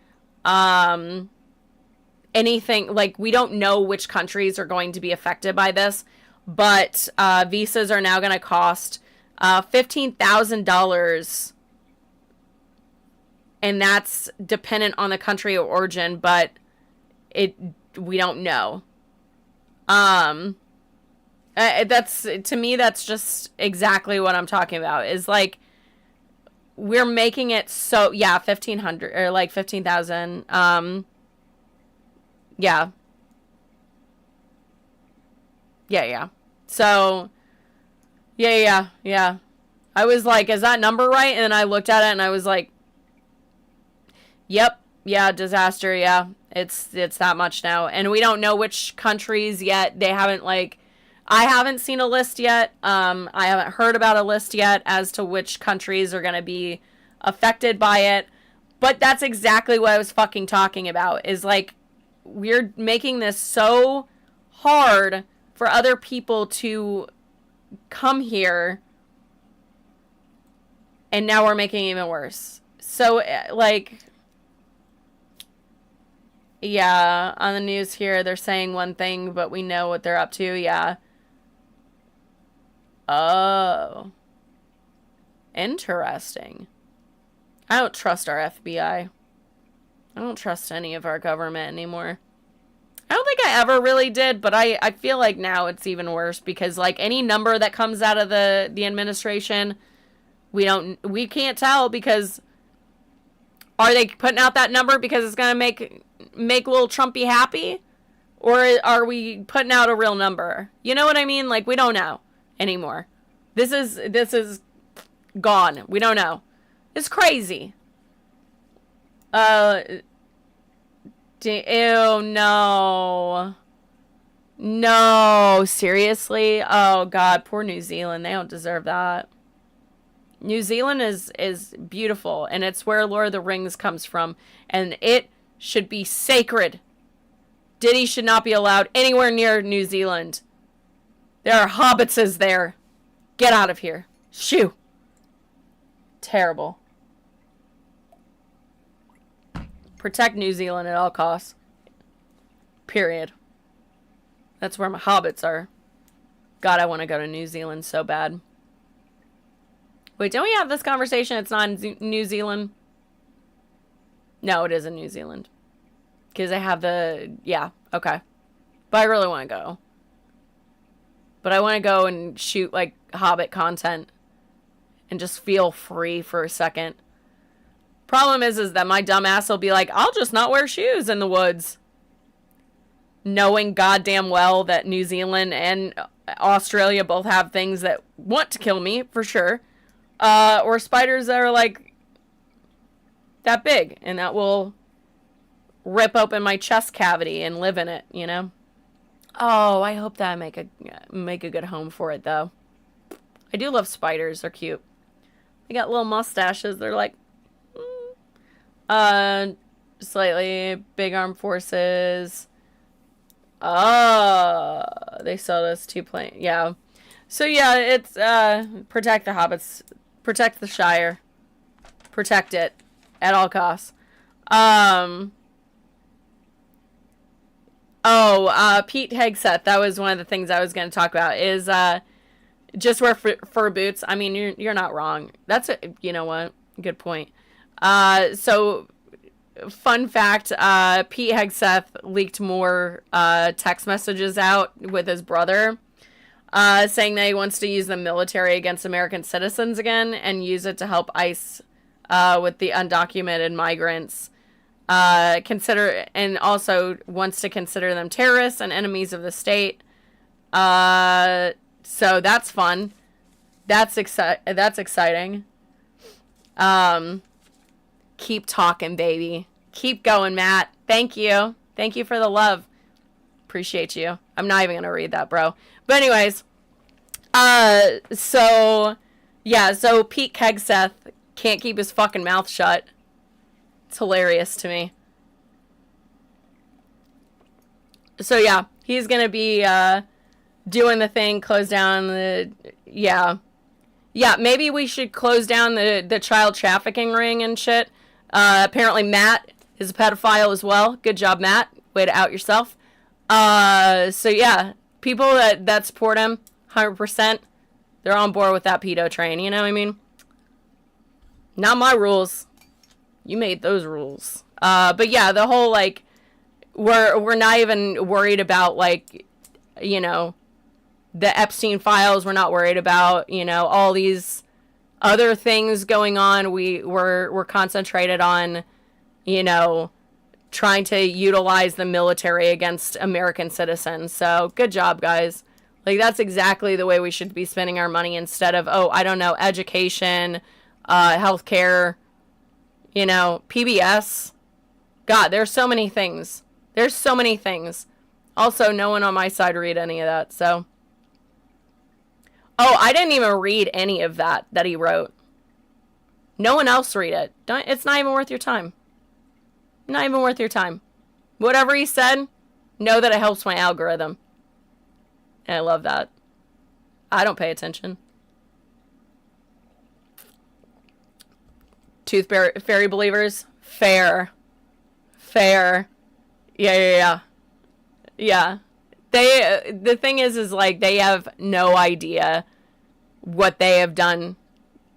anything, like, we don't know which countries are going to be affected by this, but visas are now going to cost $15,000, and that's dependent on the country of origin, but we don't know. That's, to me, that's just exactly what I'm talking about, is like, we're making it so, yeah, 1,500 or like 15,000. Yeah. Yeah. So, yeah. I was like, is that number right? And then I looked at it and I was like, yep, yeah, disaster, yeah. It's that much now. And we don't know which countries yet. They haven't, like, I haven't seen a list yet. I haven't heard about a list yet as to which countries are going to be affected by it. But that's exactly what I was fucking talking about, is like, we're making this so hard for other people to come here, and now we're making it even worse. So, like, yeah, on the news here, they're saying one thing, but we know what they're up to, yeah. Oh. Interesting. I don't trust our FBI. I don't trust any of our government anymore. I don't think I ever really did, but I feel like now it's even worse, because, like, any number that comes out of the administration, we can't tell, because are they putting out that number because it's going to make little Trumpy happy? Or are we putting out a real number? You know what I mean? Like, we don't know anymore. This is gone. We don't know. It's crazy. Ew, no. No, seriously? Oh, God, poor New Zealand. They don't deserve that. New Zealand is beautiful, and it's where Lord of the Rings comes from, and it should be sacred. Diddy should not be allowed anywhere near New Zealand. There are hobbitses there. Get out of here. Shoo. Terrible. Protect New Zealand at all costs. Period. That's where my hobbits are. God, I want to go to New Zealand so bad. Wait, don't we have this conversation? It's not in New Zealand? No, it is in New Zealand. Because I have yeah, okay. But I really want to go. But I want to go and shoot, like, Hobbit content. And just feel free for a second. Problem is that my dumb ass will be like, I'll just not wear shoes in the woods. Knowing goddamn well that New Zealand and Australia both have things that want to kill me, for sure. Or spiders that are, like, that big. And that will rip open my chest cavity and live in it, you know? Oh, I hope that I make a good home for it, though. I do love spiders. They're cute. They got little mustaches. They're like... Slightly big armed forces. They sold us 2 planes. Yeah. So yeah, it's protect the hobbits, protect the Shire, protect it at all costs. Pete Hegseth, that was one of the things I was going to talk about, is just wear fur boots. I mean, you're not wrong. That's you know what? Good point. So fun fact, Pete Hegseth leaked more text messages out with his brother, saying that he wants to use the military against American citizens again and use it to help ICE with the undocumented migrants. And also wants to consider them terrorists and enemies of the state. So that's fun. That's exciting. Keep talking, baby. Keep going, Matt. Thank you. Thank you for the love. Appreciate you. I'm not even going to read that, bro. But anyways, so Pete Hegseth can't keep his fucking mouth shut. It's hilarious to me. So yeah, he's going to be doing the thing, close down the... Yeah, maybe we should close down the child trafficking ring and shit. Apparently Matt is a pedophile as well. Good job, Matt. Way to out yourself. So yeah, people that support him, 100%, they're on board with that pedo train. You know what I mean? Not my rules. You made those rules. But yeah, the whole, like, we're not even worried about, like, you know, the Epstein files. We're not worried about, you know, all these other things going on. We're concentrated on, you know, trying to utilize the military against American citizens. So good job, guys. Like, that's exactly the way we should be spending our money, instead of, oh, I don't know, education, healthcare, you know, PBS. God, there's so many things. There's so many things. Also, no one on my side read any of that, so. Oh, I didn't even read any of that he wrote. No one else read it. It's not even worth your time. Not even worth your time. Whatever he said, know that it helps my algorithm. And I love that. I don't pay attention. Tooth fairy believers? Fair. Yeah. The thing is like, they have no idea what they have done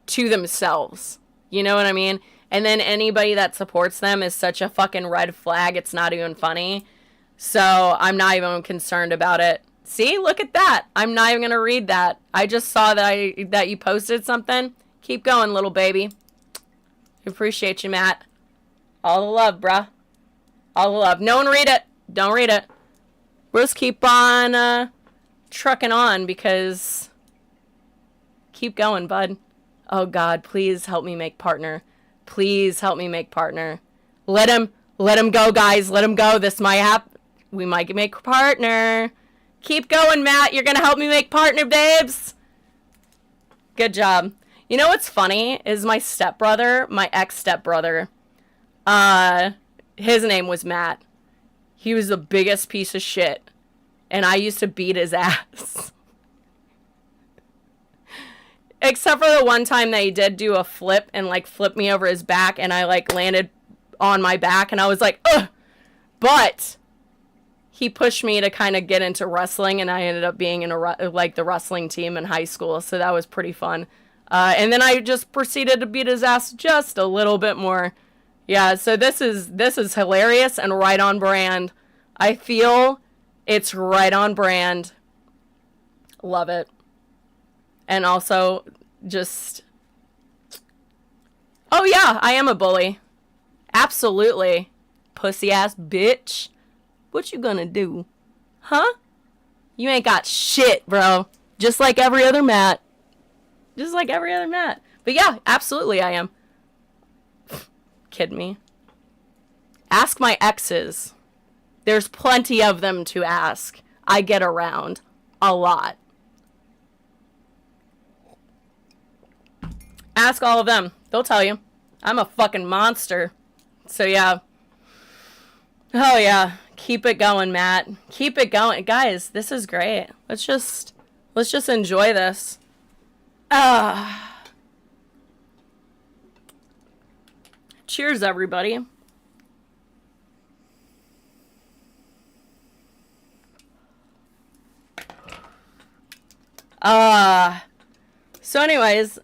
to themselves. You know what I mean? And then anybody that supports them is such a fucking red flag, it's not even funny. So I'm not even concerned about it. See, look at that. I'm not even gonna read that. I just saw that you posted something. Keep going, little baby. Appreciate you, Matt. All the love, bruh. All the love. No one read it. Don't read it. We'll just keep on trucking on, because keep going, bud. Oh God, please help me make partner. Please help me make partner. Let him go, guys. Let him go. This might happen. We might make partner. Keep going, Matt. You're gonna help me make partner, babes. Good job. You know what's funny is my stepbrother, my ex-stepbrother, his name was Matt. He was the biggest piece of shit, and I used to beat his ass. Except for the one time that he did do a flip and, like, flipped me over his back, and I, like, landed on my back, and I was like, ugh! But he pushed me to kind of get into wrestling, and I ended up being in the wrestling team in high school, so that was pretty fun. And then I just proceeded to beat his ass just a little bit more. Yeah, so this is hilarious and right on brand. I feel it's right on brand. Love it. And also, just... Oh yeah, I am a bully. Absolutely. Pussy ass bitch. What you gonna do? Huh? You ain't got shit, bro. Just like every other Matt. Just like every other Matt. But yeah, absolutely I am. Kidding me? Ask my exes. There's plenty of them to ask. I get around. A lot. Ask all of them. They'll tell you. I'm a fucking monster. So yeah. Oh yeah. Keep it going, Matt. Keep it going. Guys, this is great. Let's just enjoy this. Cheers, everybody. So anyways,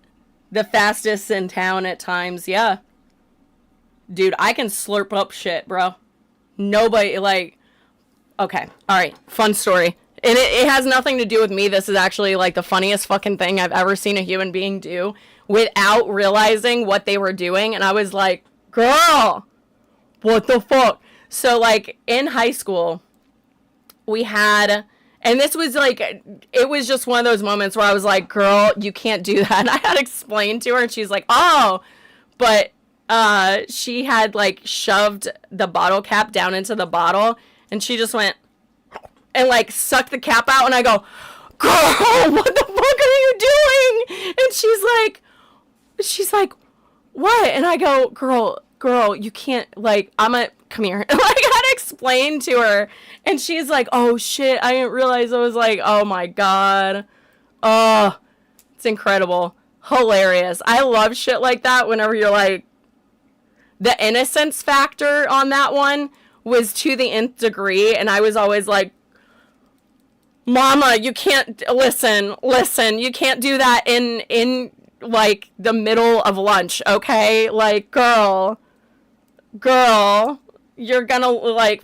the fastest in town at times, yeah. Dude, I can slurp up shit, bro. Nobody, like... Okay, alright, fun story. And it has nothing to do with me. This is actually, like, the funniest fucking thing I've ever seen a human being do without realizing what they were doing. And I was like, girl, what the fuck? So, like, in high school, we had... And this was, like, it was just one of those moments where I was like, girl, you can't do that. And I had explained to her, and she's like, oh. But she had, like, shoved the bottle cap down into the bottle, and she just went and, like, sucked the cap out. And I go, girl, what the fuck are you doing? And she's like, what? And I go, girl, you can't, like, come here. Like, I had to explain to her. And she's like, oh, shit, I didn't realize. I was like, oh, my God. Oh, it's incredible. Hilarious. I love shit like that whenever you're like, The innocence factor on that one was to the nth degree, and I was always like, Mama, you can't, listen, you can't do that in like, the middle of lunch, okay? Like, girl, you're gonna, like,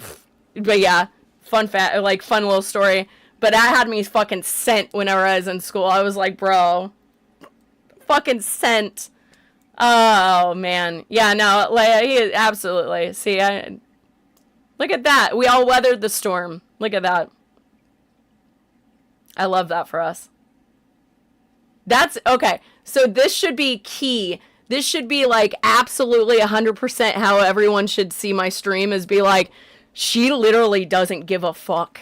but yeah, fun little story. But that had me fucking sent whenever I was in school. I was like, bro, fucking sent. Oh, man. Yeah, no, like, he absolutely. See, look at that. We all weathered the storm. Look at that. I love that for us. That's, okay, so this should be key. This should be, like, absolutely 100% how everyone should see my stream, is be like, she literally doesn't give a fuck.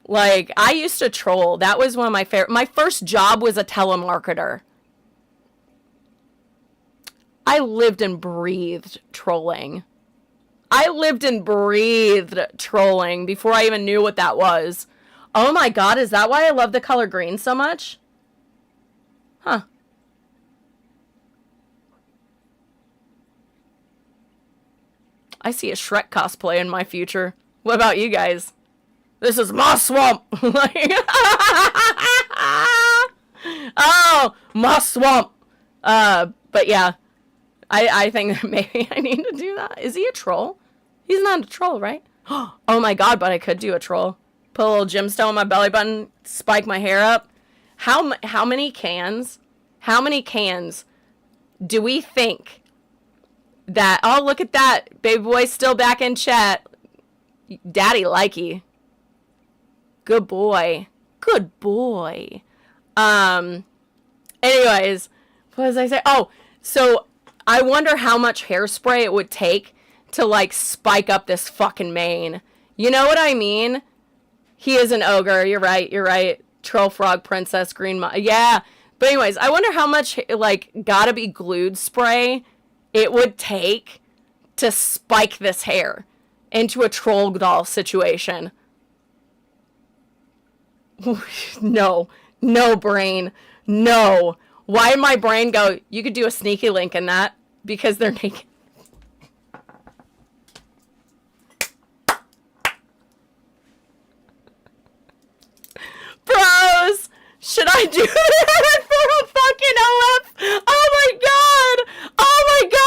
Like, I used to troll. That was one of my favorite. My first job was a telemarketer. I lived and breathed trolling. Before I even knew what that was. Oh my god, is that why I love the color green so much? Huh. I see a Shrek cosplay in my future. What about you guys? This is my swamp! Oh, my swamp! But yeah. I think that maybe I need to do that. Is he a troll? He's not a troll, right? Oh my god, but I could do a troll. Put a little gemstone on my belly button, spike my hair up. How many cans do we think that, oh, look at that, baby boy still back in chat. Daddy likey. Good boy. Anyways, what was I say? Oh, so I wonder how much hairspray it would take to, like, spike up this fucking mane. You know what I mean? He is an ogre. You're right. Troll frog princess green. Yeah. But anyways, I wonder how much, like, gotta be glued spray it would take to spike this hair into a troll doll situation. No, brain. No. Why did my brain go, you could do a sneaky link in that? Because they're naked. Bros! Should I do that for a fucking OF? Oh my god! Oh my god!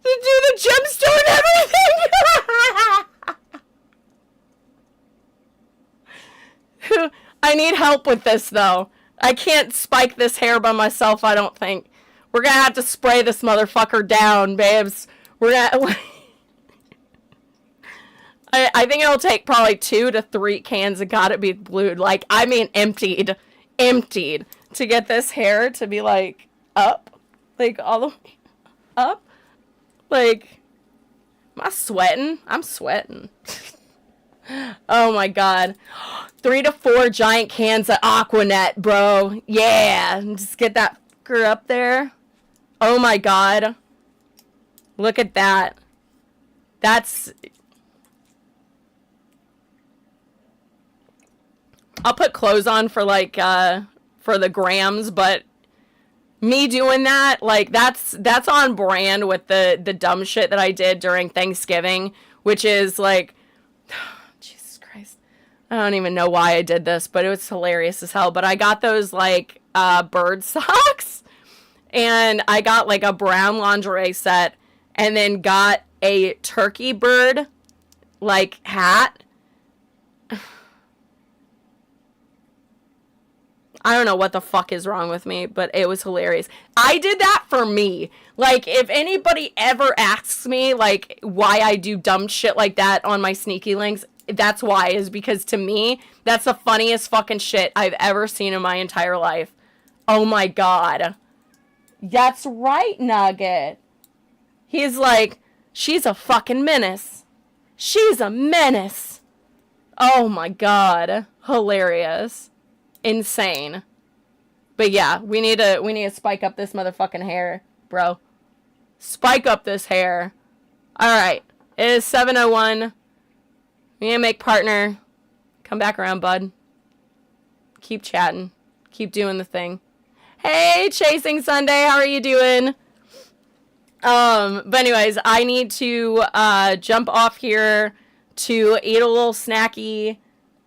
To do the gemstone and everything! I need help with this, though. I can't spike this hair by myself, I don't think. We're gonna have to spray this motherfucker down, babes. We're gonna... I think it'll take probably 2 to 3 cans of gotta be glued. Like, I mean emptied. To get this hair to be, like, up. Like, all the way up. Like, am I sweating? I'm sweating. Oh my god. 3 to 4 giant cans of Aquanet, bro. Yeah. Just get that fucker up there. Oh my god. Look at that. That's... I'll put clothes on for, like, for the grams, but me doing that, like, that's on brand with the dumb shit that I did during Thanksgiving, which is, like, Jesus Christ. I don't even know why I did this, but it was hilarious as hell. But I got those, like, bird socks, and I got, like, a brown lingerie set, and then got a turkey bird, like, hat. I don't know what the fuck is wrong with me, but it was hilarious. I did that for me. Like, if anybody ever asks me, like, why I do dumb shit like that on my sneaky links, that's why, is because to me, that's the funniest fucking shit I've ever seen in my entire life. Oh my god. That's right, Nugget. He's like, she's a fucking menace. She's a menace. Oh my god. Hilarious. Insane. But yeah, we need to spike up this motherfucking hair, bro. Spike up this hair. Alright. It is 7:01. We need to make partner. Come back around, bud. Keep chatting. Keep doing the thing. Hey, Chasing Sunday, how are you doing? But anyways, I need to jump off here to eat a little snacky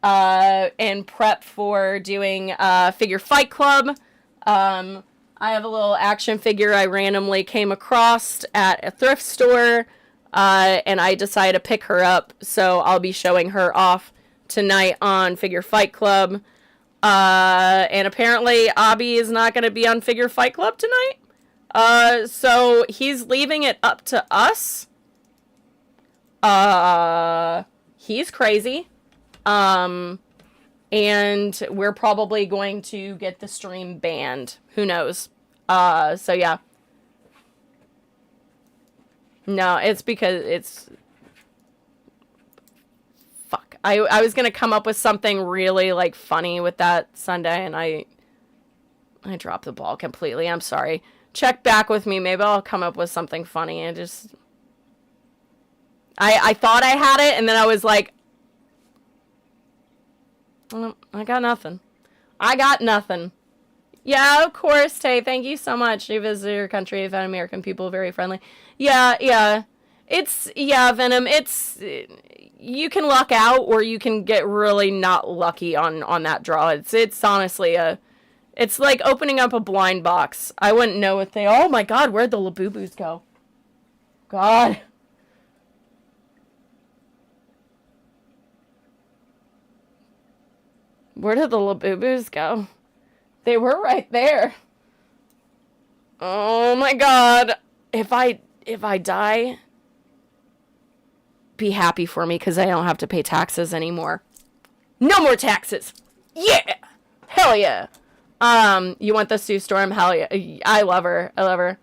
and prep for doing Figure Fight Club. I have a little action figure I randomly came across at a thrift store, and I decided to pick her up, so I'll be showing her off tonight on Figure Fight Club. And apparently Abby is not going to be on Figure Fight Club tonight. So he's leaving it up to us. He's crazy. And we're probably going to get the stream banned. Who knows? So yeah. No, it's because it's... Fuck. I was gonna come up with something really, like, funny with that Sunday, and I dropped the ball completely. I'm sorry. Check back with me. Maybe I'll come up with something funny. I thought I had it, and then I was like, oh, I got nothing. I got nothing. Yeah, of course, Tay. Thank you so much. You visited your country. You found American people very friendly. Yeah. Yeah, Venom. You can luck out, or you can get really not lucky on that draw. It's honestly it's like opening up a blind box. I wouldn't know if they... Oh my god, where'd the Labubus go? God. Where did the Labubus go? They were right there. Oh my god. If I die, be happy for me, because I don't have to pay taxes anymore. No more taxes! Yeah! Hell yeah! You want the Sue Storm? Hell yeah. I love her. I love her.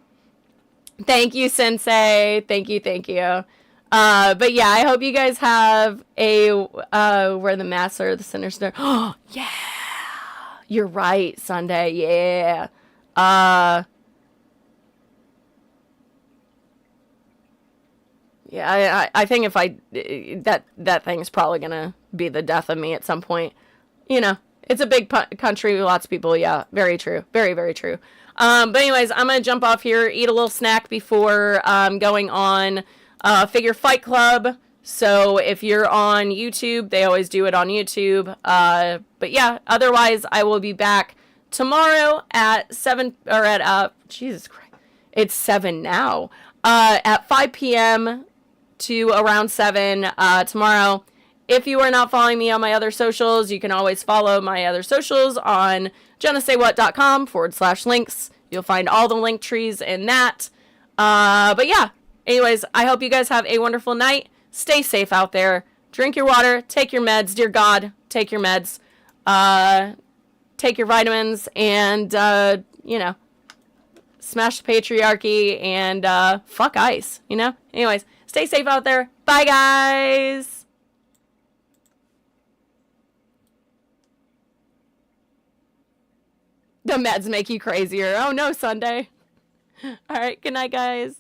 Thank you, Sensei. Thank you. But yeah, I hope you guys have a, where the master of the sinner star. Oh, yeah! You're right, Sunday. Yeah. Yeah, I think if that thing's probably gonna be the death of me at some point. You know. It's a big country, lots of people. Yeah, very true. Very, very true. But anyways, I'm going to jump off here, eat a little snack before going on Figure Fight Club. So if you're on YouTube, they always do it on YouTube. But yeah, otherwise, I will be back tomorrow at 7, or at, Jesus Christ, it's 7 now. At 5 p.m. to around 7 tomorrow. If you are not following me on my other socials, you can always follow my other socials on jennasaywhat.com/links. You'll find all the link trees in that. But yeah, anyways, I hope you guys have a wonderful night. Stay safe out there. Drink your water. Take your meds. Dear God, take your meds. Take your vitamins. And, you know, smash the patriarchy and fuck ICE, you know? Anyways, stay safe out there. Bye, guys. The meds make you crazier. Oh no, Sunday. All right, good night, guys.